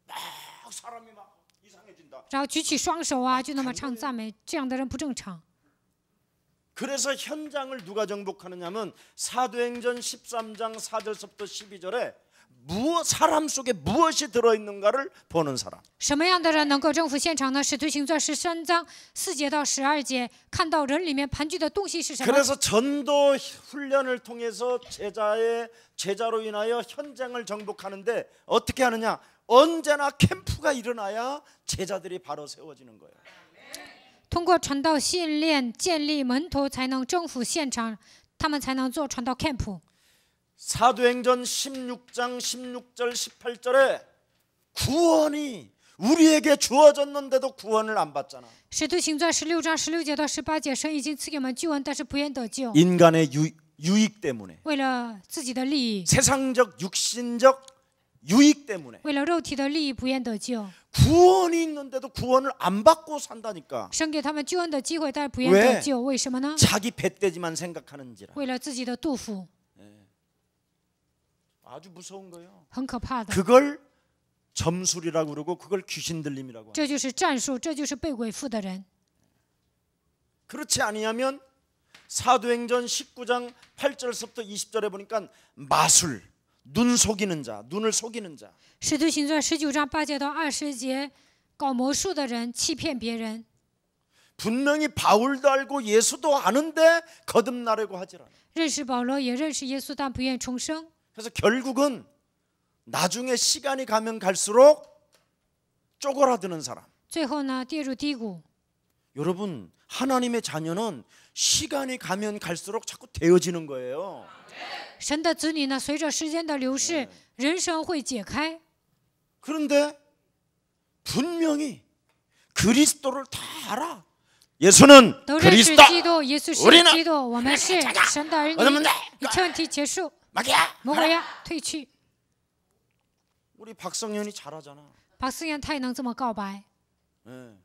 막 사람이 막 이상해진다. 然后举起双手啊，就那么唱赞美，这样的人不正常。 그래서 현장을 누가 정복하느냐면 사도행전 13장 4절부터 12절에 사람 속에 무엇이 들어있는가를 보는 사람. 什么样的人能够征服现场呢？使徒行传13章4节到12节，看到人里面盘踞的东西是什么？ 그래서 전도 훈련을 통해서 제자로 인하여 현장을 정복하는데 어떻게 하느냐? 언제나 캠프가 일어나야 제자들이 바로 세워지는 거예요. 通过传道训练建立门徒，才能征服现场，他们才能做传道 camp。 사도행전 16장 16절 18절에 구원이 우리에게 주어졌는데도 구원을 안 받잖아. 使徒行传16章16节到18节，神已经赐给我们救恩，但是不愿得救， 인간의 유익 때문에 为了自己的利益， 세상적 육신적 유익 때문에 为了肉体的利益不愿得救。 구원이 있는데도 구원을 안 받고 산다니까. 神给他们救恩的机会，但是不愿得救，为什么呢？ 자기 배때지만 생각하는지라. 为了自己的肚腹， 아주 무서운 거예요. 很可怕的。 그걸 점술이라고 그러고 그걸 귀신 들림이라고. 这就是战术，这就是被鬼附的人。 그렇지 아니하면 사도행전 19장 8절부터 20절에 보니까 마술, 눈 속이는 자, 눈을 속이는 자. 使徒行传19章8节到20节，搞魔术的人欺骗别人。 분명히 바울도 알고 예수도 아는데 거듭나려고 하질 않아. 认识保罗，也认识耶稣，但不愿重生。 그래서 결국은 나중에 시간이 가면 갈수록 쪼그라드는 사람. 最后呢，跌入低谷。 여러분, 하나님의 자녀는 시간이 가면 갈수록 자꾸 되어지는 거예요. 神的子女呢，随着时间的流逝，人生会解开。 그런데 분명히 그리스도를 다 알아. 예수는 都认识 그리스도. 基督，耶稣是 우리는 基督，我们是神的儿女。 얻으면 돼. 一切问题结束， 막이야. 魔鬼呀，退去。 우리 박성현이 잘하잖아. 박思源他也能这么告白， 예.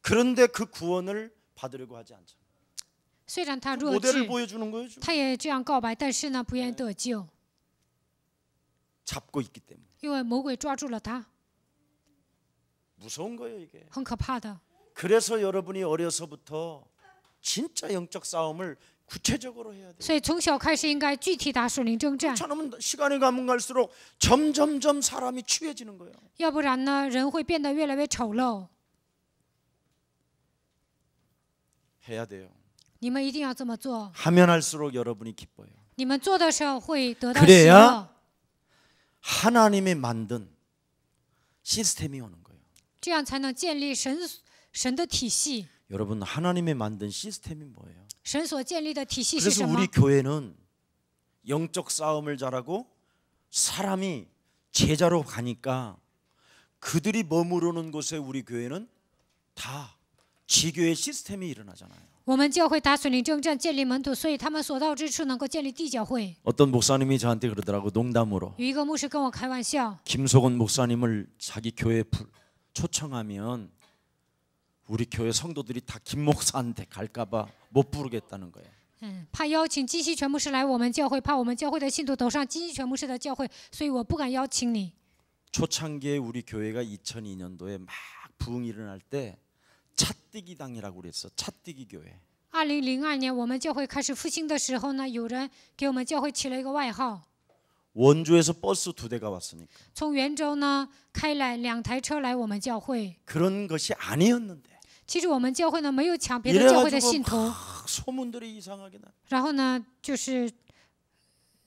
그런데 그 구원을 받으려고 하지 않잖아. 虽然他弱 모델을 智， 보여주는 거예요. 지금. 他也这样告白，但是呢，不愿得救， 잡고 있기 때문에. 因为魔鬼抓住了他， 무서운 거예요 이게. 很可怕的。 그래서 여러분이 어려서부터 진짜 영적 싸움을 구체적으로 해야 돼요. 所以从小开始应该具体打属灵征战， 저는 시간이 가면 갈수록 점점점 사람이 취해지는 거예요. 要不然呢，人会变得越来越丑陋。 해야 돼요. 你们一定要这么做， 하면 할수록 여러분이 기뻐요. 你们做的时候会得到喜 그래야 乐， 하나님이 만든 시스템이 오는 거예요. 这样才能建立神的体系。 여러분 하나님이 만든 시스템이 뭐예요? 神所建立的体系是 그래서 什么 우리 ？ 교회는 영적 싸움을 잘하고 사람이 제자로 가니까 그들이 머무르는 곳에 우리 교회는 다 지교의 시스템이 일어나잖아요. 我们教会打属灵征战，建立门徒，所以他们所到之处能够建立地教会。 어떤 목사님이 저한테 그러더라고 농담으로 有一个牧师跟我开玩笑， 김석원 목사님을 자기 교회에 초청하면 우리 교회 성도들이 다 김 목사한테 갈까봐 못 부르겠다는 거예요. 怕邀请金希全牧师来我们教会，怕我们教会的信徒走上金希全牧师的教会，所以我不敢邀请你。 초창기에 우리 교회가 2002년도에 막 부흥이 일어날 때 차뛰기 당이라고 그랬어. 차뛰기 교회. 2002年我们教会开始复兴的时候呢，有人给我们教会起了一个外号。 원주에서 버스 2대가 왔으니까. 从元州呢开来2台车来我们教会。 그런 것이 아니었는데. 其实我们教会呢没有抢别的教会的信徒， 소문들이 이상하게 나. 然后呢就是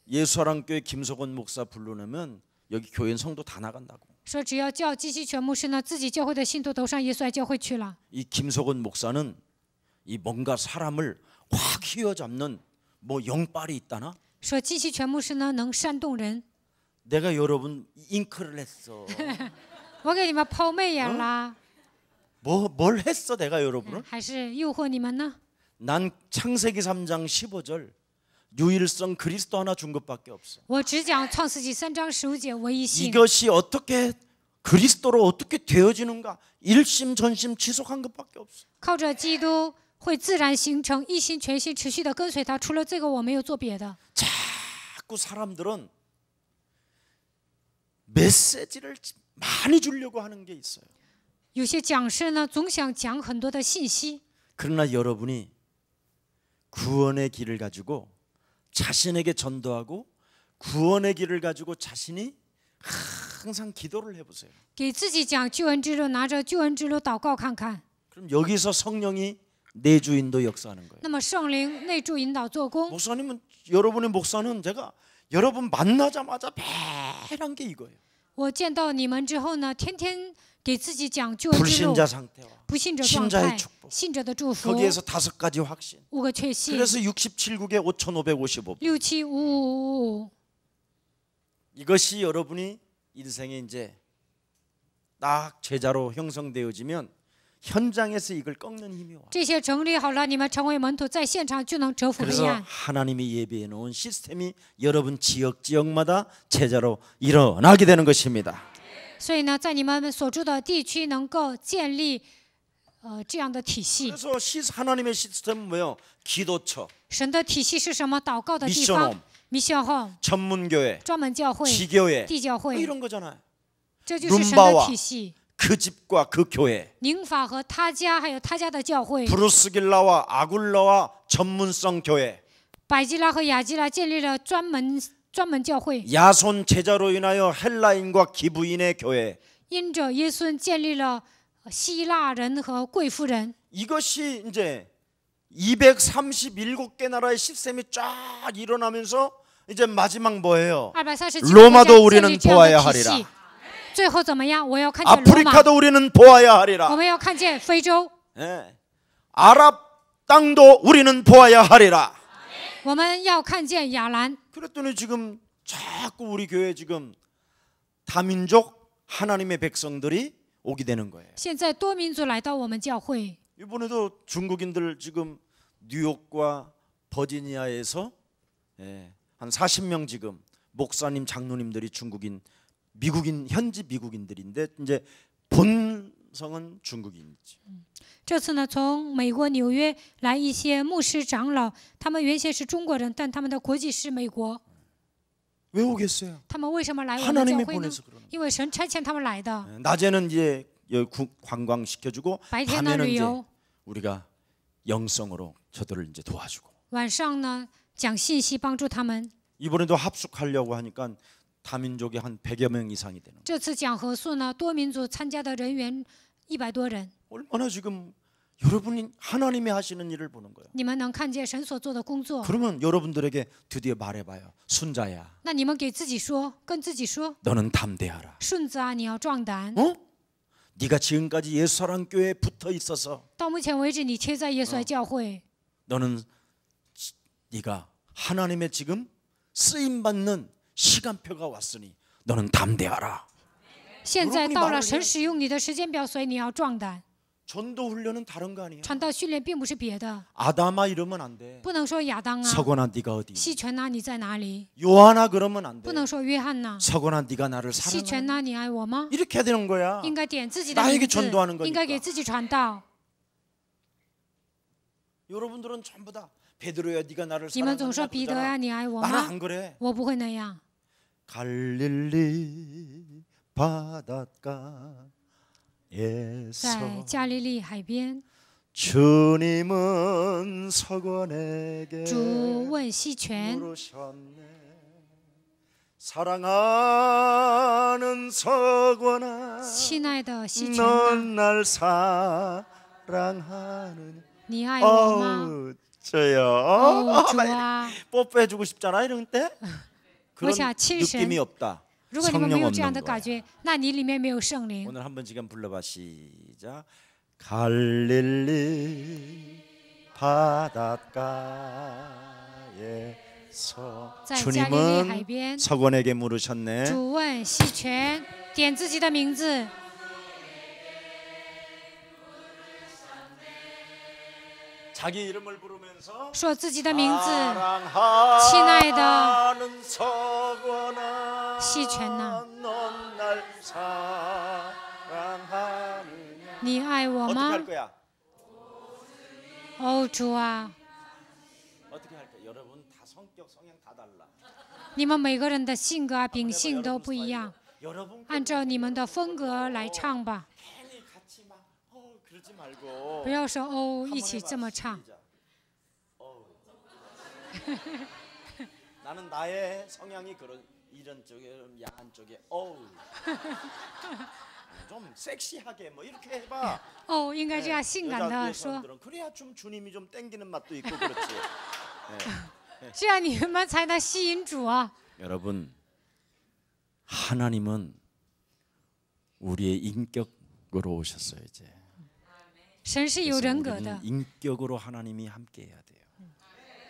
예수사랑교회 김석원 목사 부르려면 여기 교회 성도 다 나간다고. 说只要叫基西全牧师呢，自己教会的信徒都上耶稣爱教会去了。 이 김석원 목사는 이 뭔가 사람을 확 휘어잡는 뭐 영빨이 있다나? 说基西全牧师呢能煽动人， 내가 여러분 잉크를 했어. 我给你们抛媚眼啦， 뭘 했어 내가 여러분을? 还是诱惑你们呢？ 난 창세기 3장 15절 유일성 그리스도 하나 준 것밖에 없어. 我只讲创世纪3章15节唯一性， 이것이 어떻게 그리스도로 어떻게 되어지는가? 일심 전심 지속한 것밖에 없어. 靠着基督会自然形成，一心全心持续的跟随他。除了这个，我没有做别的。 자꾸 사람들은 메시지를 많이 주려고 하는 게 있어요. 有些讲师呢，总想讲很多的信息， 그러나 여러분이 구원의 길을 가지고 자신에게 전도하고 구원의 길을 가지고 자신이 항상 기도를 해보세요. 给自己讲救恩之路，拿着救恩之路祷告看看。 그럼 여기서 성령이 내주인도 역사하는 거예요. 那么圣灵内助引导做工。 목사님은 여러분의 목사는 제가 여러분 만나자마자 매일 한 게 이거예요. 我见到你们之后呢，天天给自己讲救恩之路， 불신자 상태와 不信者状 신자의 态， 축복 信者的祝福， 거기에서 5가지 확신. 5个确信， 그래서 67국에 5,555. 6755555。 이것이 여러분이 인생에 이제 딱 제자로 형성되어지면 현장에서 이걸 꺾는 힘이 와. 这些整理好了，你们成为门徒，在现场就能折服黑 그래서 暗。 하나님이 예비해 놓은 시스템이 여러분 지역마다 제자로 일어나게 되는 것입니다. 所以呢，在你们所住的地区能够建立这样的体系。 그래서 하나님의 시스템은 뭐예요? 기도처, 神的体系是什么？祷告的地 미션홈 方，mission 전문교회, 专门教会、 지교회 地教会， 이런 거잖아요. 这就是神的 룸바와 体系。 그 집과 그 교회, 宁法和他家，还有他家的教会， 브루스길라와 아굴라와 전문성 교회, 百基拉和雅基拉建立了专门教会， 야손 제자로 인하여 헬라인과 기부인의 교회. 因着耶稣建立了希腊人和贵妇人。 이것이 이제 237개 나라의 시스템이 쫙 일어나면서 이제 마지막 뭐예요? 237 로마도 个国家建立 우리는 这样 보아야 的体系 하리라. 。最后怎么样？我要看见罗马， 아프리카도 우리는 보아야 我 하리라. 们要看见非洲， 예. 아랍 땅도 우리는 보아야 하리라. 我们要看见亚兰。 그랬더니 지금 자꾸 우리 교회 지금 다민족 하나님의 백성들이 오게 되는 거예요. 现在多民族来到我们教会， 이번에도 중국인들 지금 뉴욕과 버지니아에서 한 40명 지금 목사님 장로님들이 중국인 미국인 현지 미국인들인데 이제 본성은 중국인이지. 这次呢，从美国纽约来一些牧师长老，他们原先是中国人，但他们的国籍是美国。 왜 오겠어요? 他们为什么来我们教 하나님이 会呢？ 보내서 그러는. 因为神差遣他们来的。 낮에는 이제 관광 시켜주고 白天呢 밤에는 旅 이제 游， 우리가 영성으로 저들을 이제 도와주고. 晚上呢讲信息，帮助他们。 이번에도 합숙하려고 하니까 다민족이 한 100여 명 이상이 되는. 这次讲合宿呢，多民族参加的人员100多人。 얼마나 지금 여러분이 하나님이 하시는 일을 보는 거예요. 你们能看见神所做的工作， 그러면 여러분들에게 드디어 말해봐요. 순자야, 那你们给自己说，跟自己说， 너는 담대하라. 顺子啊，你要壮胆。 어? 네가 지금까지 예수사랑교회에 붙어 있어서 到目前为止，你贴在耶稣爱教会， 너는 네가 하나님의 지금 쓰임 받는 시간표가 왔으니 너는 담대하라. 现在到了神使用你的时间表，所以你要壮胆。 전도 훈련은 다른 거 아니에요? 传道训练并不是别的， 아담아 이러면 안 돼. 不能说亚当啊， 서거나 네가 어디? 西全呐，你在哪里？ 요한아 그러면 안 돼. 不能说约翰呐， 서거나 네가 나를 西 사랑하는. 全呐，你爱我吗？ 이렇게 해야 되는 거야. 应该点自己的 나에게 名字 전도하는 ， 거니까. 应该给自己传道。 여러분들은 전부 다 베드로야 네가 나를 你们总说 사랑하느냐 彼得呀， 그러잖아. 你爱我 나는 吗？ 안 그래. 我不会那样。 갈릴리 바닷가에서 在加利利海边， 주님은 서건에게 主问西全， 물으셨네. 사랑하는 서건아 亲爱的西全呐， 넌 날 사랑하느냐. 你爱我吗？ 저요. 哦，主啊， 뽀뽀해주고 싶잖아 이런 때. 그런 오샤, 칠신. 느낌이 없다. 如果你们没 성령 有这样 없는 的感 거야. 觉，那你里面没有圣灵。 오늘 한번 지금 불러봐 시작. 갈릴리 바닷가에서 在加利利海 주님은 边， 서건에게 물으셨네. 主问西泉，点自己的名字， 자기 이름을 부르면서 说自己的名字。 사랑하는 서건아 西泉呐， 넌 날 사랑하느냐 你爱我 어떻게 吗 할 ？ 거야? 哦，主啊， 어떻게 할 거야? 여러분 다 성격 성향 다 달라. 你们每个人的性格啊、秉性都不一样， 여러분 按照你们的风格来唱吧， 괜히 같이 막 그러지 말고 不要说哦，一起这么唱。 나는 나의 성향이 그런 이런 쪽에 야한 쪽에 좀 섹시하게 뭐 이렇게 해봐. 哦，应该这样性感的 여자 说， 여성들은 그래야 좀 주님이 좀 땡기는 맛도 있고 그렇지. 这样你们才能吸引主啊！ 여러분 하나님은 우리의 인격으로 오셨어요 이제. 神是有 그래서 人格 우리는 的， 인격으로 하나님이 함께해야 돼요.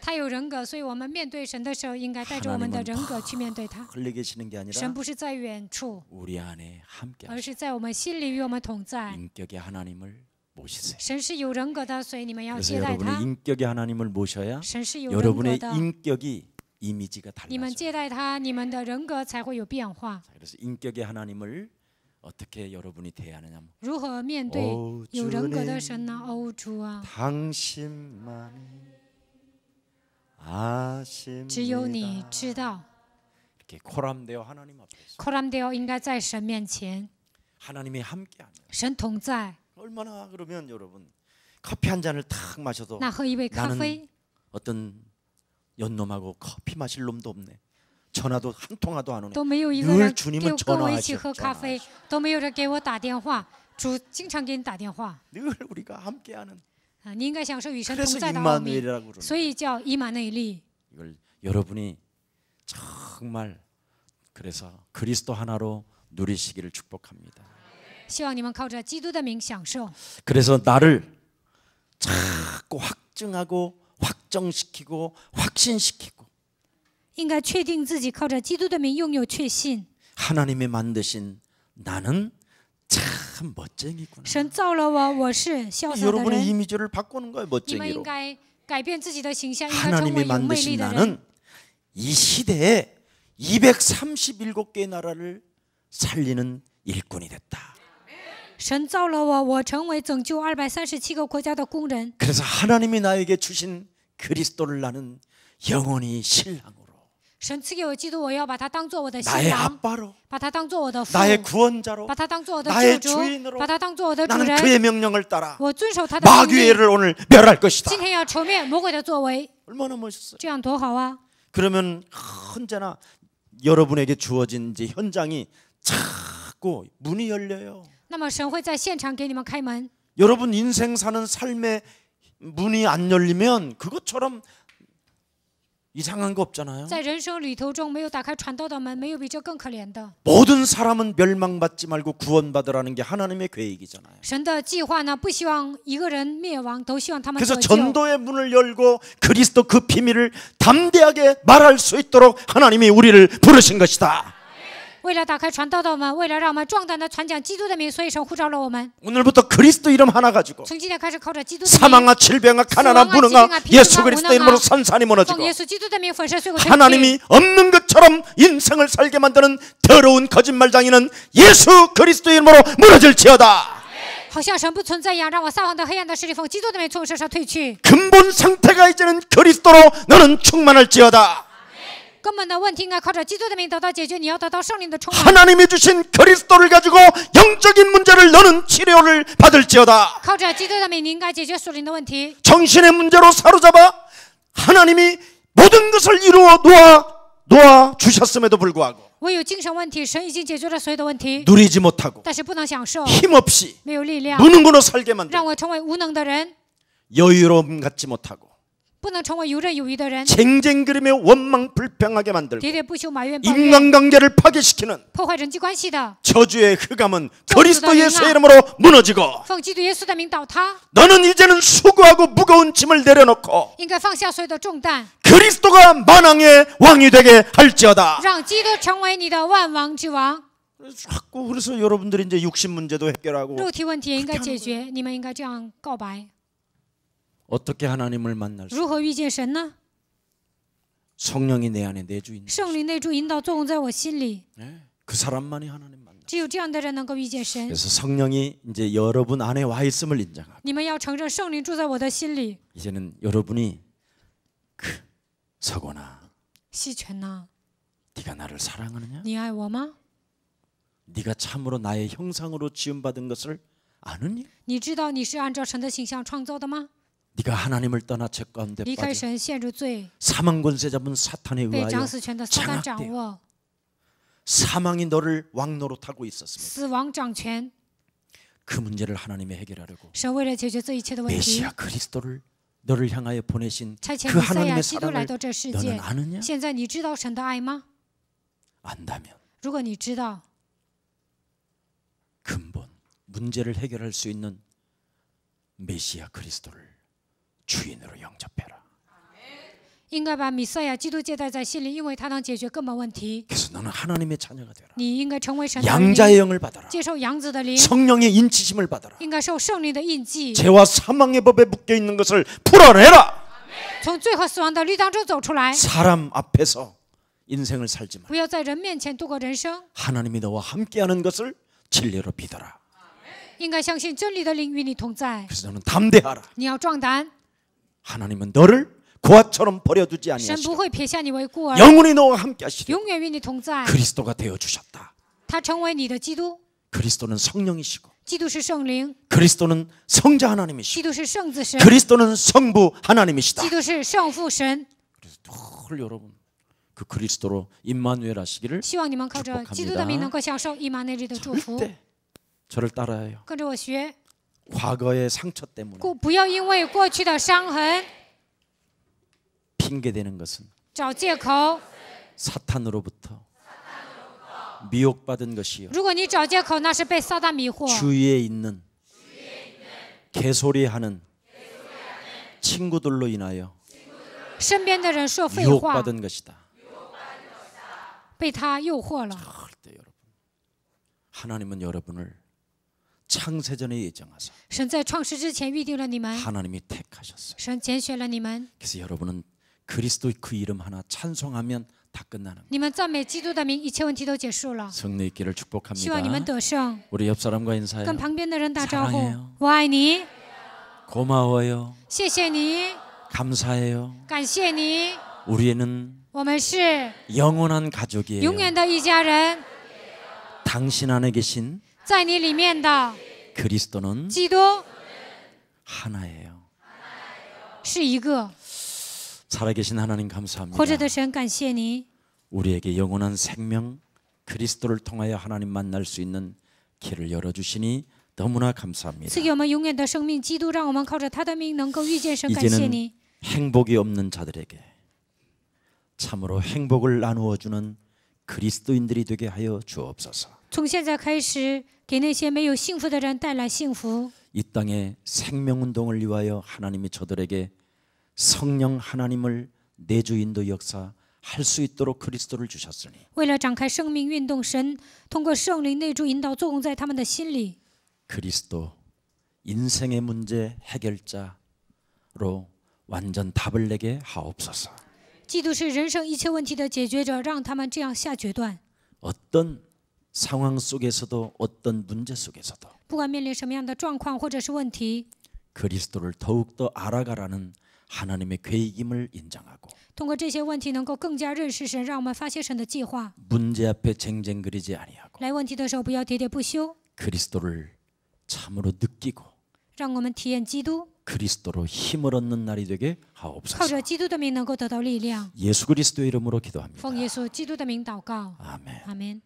他有人格，所以我们面对神的时候，应该带着我们的人格去面对他。 흘리 계시는 게 神 아니라 不是在远处， 우리 안에 함께 而 하시고 是在我们心里与我们同在。 인격의 하나님을 모시세요. 神是有人格的，所以你们要 그래서 接待 여러분의 他。 인격의 하나님을 모셔야 神是有人格 여러분의 的， 인격이 이미지가 你们 달라져요. 接待他，你们的人格才会有变化。 그래서 인격의 하나님을 어떻게 여러분이 대하느냐. 如何面对 오 有人格的 주님 神呢？哦，主啊， 당신만이 只有你 아십니다. 知道。 이렇게 코람되어 하나님 앞에서 克拉姆迪奥应该在神面前， 하나님이 함께하는. 神同在。 얼마나 그러면 여러분 커피 한 잔을 탁 마셔도 那喝一杯咖 나는 啡， 어떤 연놈하고 커피 마실 놈도 없네. 전화도 한 통화도 안 오네. 都没有一个 늘 人 주님은 跟我一起喝咖 전화하셔. 啡，都没有人给我打电话。主经常给你打电话 늘 우리가 함께하는. 啊！你应该享受与神 그래서 同在的奥秘， 임마누엘이라고 그러는. 所以叫以马内利。 이걸 여러분이 정말 그래서 그리스도 하나로 누리시기를 축복합니다. 希望你们靠着基督的名享受。 그래서 나를 자꾸 확증하고 확정시키고 확신시키고 应该确定自己靠着基督的名拥有确信。 하나님이 만드신 나는 참 멋쟁이구나. 神造了我，我是潇洒的 여러분의 人。 이미지를 바꾸는 거예요. 你们应 멋쟁이로. 该改变自己的形象，应该成 하나님이 为有魅力 만드신 的人。 나는 이 시대에 237개의 나라를 살리는 일꾼이 됐다. 神造了我，我成为拯救237个国家的工人。 그래서 하나님이 나에게 주신 그리스도를 나는 영원히 신랑으로 神赐给我基督，我要把它当做我的新 나의 郎， 아빠로 把它当做我的父， 나의 구원자로 把它当做我的 나의 救主， 주인으로 把它当做我的主 나는 人。 그의 명령을 따라 我遵守他的命令。 마귀를 오늘 멸할 것이다. 今天要仇灭魔鬼的作为， 얼마나 멋있어요. 这样多好啊！ 그러면 언제나 여러분에게 주어진 이제 현장이 자꾸 문이 열려요. 那么神会在现场给你们开门。 여러분 인생 사는 삶의 문이 안 열리면 그것처럼 이상한 거 없잖아요. 在人生旅途中没有打开传道的门，没有比这更可怜的。 모든 사람은 멸망받지 말고 구원받으라는 게 하나님의 계획이잖아요. 神的计划呢，不希望一个人灭亡，都希望他们 그래서 得救。 전도의 문을 열고 그리스도 그 비밀을 담대하게 말할 수 있도록 하나님이 우리를 부르신 것이다. 为了打开传道的门，为了让我们壮胆的传讲基督的名，所以神呼召了我们。 오늘부터 그리스도 이름 하나 가지고 从今天开始，靠着基督的名， 사망아 질병아 가난아 무능아 예수 그리스도 이름으로 산산이 奉 무너지고 耶稣基督的名粉饰碎骨， 하나님이 없는 것처럼 인생을 살게 만드는 더러운 거짓말장이는 예수 그리스도 이름으로 무너질지어다. 好像神不存在一样，让我撒谎的黑暗的势力奉基督的名从我身上退去。 근본 상태가 이제는 그리스도로 너는 충만할지어다. 根本的问题应该靠着基督的名得到解决，你要得到圣灵的充满。 하나님이 주신 그리스도를 가지고 영적인 문제를 너는 치료를 받을지어다. 靠着基督的名，你应该解决属灵的问题。 정신의 문제로 사로잡아 하나님이 모든 것을 이루어 놓아 주셨음에도 불구하고 我有精神问题，神已经解决了所有的问题， 누리지 못하고 但是不能享受， 힘없이 没有力量， 무능으로 살게 만든 让我成为无能的人， 여유로움 갖지 못하고 不能成为游刃有余的人， 쟁쟁그림에 원망 불평하게 만들고 喋喋不休、埋怨抱怨， 인간관계를 파괴시키는 破坏人际关系的， 저주의 흑암은 그리스도 예수의 이름으로 무너지고 奉基督耶稣的名倒塌。 너는 이제는 수고하고 무거운 짐을 내려놓고 应该放下所有的重担， 그리스도가 만왕의 왕이 되게 할지어다. 让基督成为你的万王之王。 자꾸 그래서 여러분들이 이제 육신 문제도 해결하고 肉体问题也应该解决，你们应该这样告白。 어떻게 하나님을 만날 수? 如何遇见神呢？ 성령이 내 안에 내주인 圣灵内住引导作用在我心里， 그 사람만이 하나님 만나. 只有这样的人能够遇见神。 그래서 성령이 이제 여러분 안에 와 있음을 인정하고 你们要承认圣灵住在我的心里。 이제는 여러분이 서거나 细权呐， 네가 나를 사랑하느냐? 你爱我吗？ 네가 참으로 나의 형상으로 지음받은 것을 아느니? 你知道你是按照神的形象创造的吗？ 네가 하나님을 떠나 죄 가운데 离开 빠져 神，陷入罪， 사망 권세 잡은 사탄에 被 의하여 掌死权的撒旦掌 장악되어 握， 사망이 너를 왕노릇하고 있었습니다. 死亡掌权。 그 문제를 하나님이 해결하려고 神为了解决这一切的问题， 메시아 그리스도를 너를 향하여 보내신 差遣 그 弥赛亚 하나님의 基督来 사랑을 到这世 너는 界。 아느냐? 现在你知道神的爱吗？ 안다면 如果你知道， 근본 문제를 해결할 수 있는 메시아 그리스도를 주인으로 영접해라. 应该把弥赛亚基督接待在心里，因为他能解决根本问题。 그래서 너는 하나님의 자녀가 되라. 你应该成为神的儿女， 양자의 영을 받아라. 接受养子的灵， 성령의 인치심을 받아라. 应该受圣灵的印记， 죄와 사망의 법에 묶여 있는 것을 풀어내라. 从罪和死亡的律当中走出来， 사람 앞에서 인생을 살지 마. 不要在人面前度过人生。 하나님이 너와 함께하는 것을 진리로 믿어라. 应该相信真理的灵与你同在， 그래서 너는 담대하라. 你要壮胆， 하나님은 너를 고아처럼 버려두지 神 아니하시고 不会撇下你为孤儿， 영원히 너와 함께하시리. 永远与你同在。 그리스도가 되어 주셨다. 他成为你的基督， 그리스도는 성령이시고 基督是圣灵， 그리스도는 성자 하나님이시고 基督是圣子神， 그리스도는 성부 하나님이시다. 基督是圣父神。 그래서 늘 여러분 그 그리스도로 임마누엘 하시기를 希望你们靠着基督的名能够享受以马内利的祝福。 절대 저를 따라해요. 跟着我学， 과거의 상처 때문에 不要因为过去的伤痕 핑계대는 것은 找借口。 사탄으로부터 미혹받은 것이요 如果你找借口，那是被撒旦迷惑。 주위에 있는 개소리하는 친구들로 인하여 身边的人说废话， 유혹받은 것이다. 被他诱惑了。 절대 여러분 하나님은 여러분을 창세전에 예정하사 神在创世之前预定了你们， 하나님이 택하셨어요. 神拣选了你们。 그래서 여러분은 그리스도의 그 이름 하나 찬송하면 다 끝나는 거예요. 你们赞美基督的名，一切问题都结束了。 성령 있기를 希望你们 축복합니다. 得胜。 우리 옆 사람과 인사해요. 跟旁边的人打招呼 사랑해요 ，我爱你， 고마워요. 谢谢你， 감사해요. 感谢你， 우리는 我们是 영원한 가족이에요. 永远的一家人。 당신 안에 계신 在你里面的 그리스도는 基督 하나예요. 是一个， 살아계신 하나님 감사합니다. 活着的神，感谢你， 우리에게 영원한 생명 그리스도를 통하여 하나님 만날 수 있는 길을 열어주시니 너무나 감사합니다. 赐给我们永远的生命。基督让我们靠着他的命能够遇见神，感谢 이제는 你。 행복이 없는 자들에게 참으로 행복을 나누어 주는 그리스도인들이 되게 하여 주옵소서. 从现在开始，给那些没有幸福的人带来幸福。 이 땅의 생명운동을 위하여 하나님이 저들에게 성령 하나님을 내주인도 역사 할 수 있도록 그리스도를 주셨으니 为了展开生命运动，神通过圣灵内住引导作用在他们的心里。 그리스도 인생의 문제 해결자로 완전 답을 내게 하옵소서. 基督是人生一切问题的解决者，让他们这样下决断。 어떤 상황 속에서도 어떤 문제 속에서도 不管面临什么样的状况或者是问题， 그리스도를 더욱더 알아가라는 하나님의 계획임을 인정하고 通过这些问题能够更加认识神，让我们发现神的计划。 문제 앞에 쟁쟁거리지 아니하고 来问题的时候不要喋喋不休， 그리스도를 참으로 느끼고 让我们体验基督， 그리스도로 힘을 얻는 날이 되게 靠 하옵소서. 着基督的名能够得到力量。 예수 그리스도의 이름으로 奉 기도합니다. 耶稣基督的名祷告， 아멘. 阿门。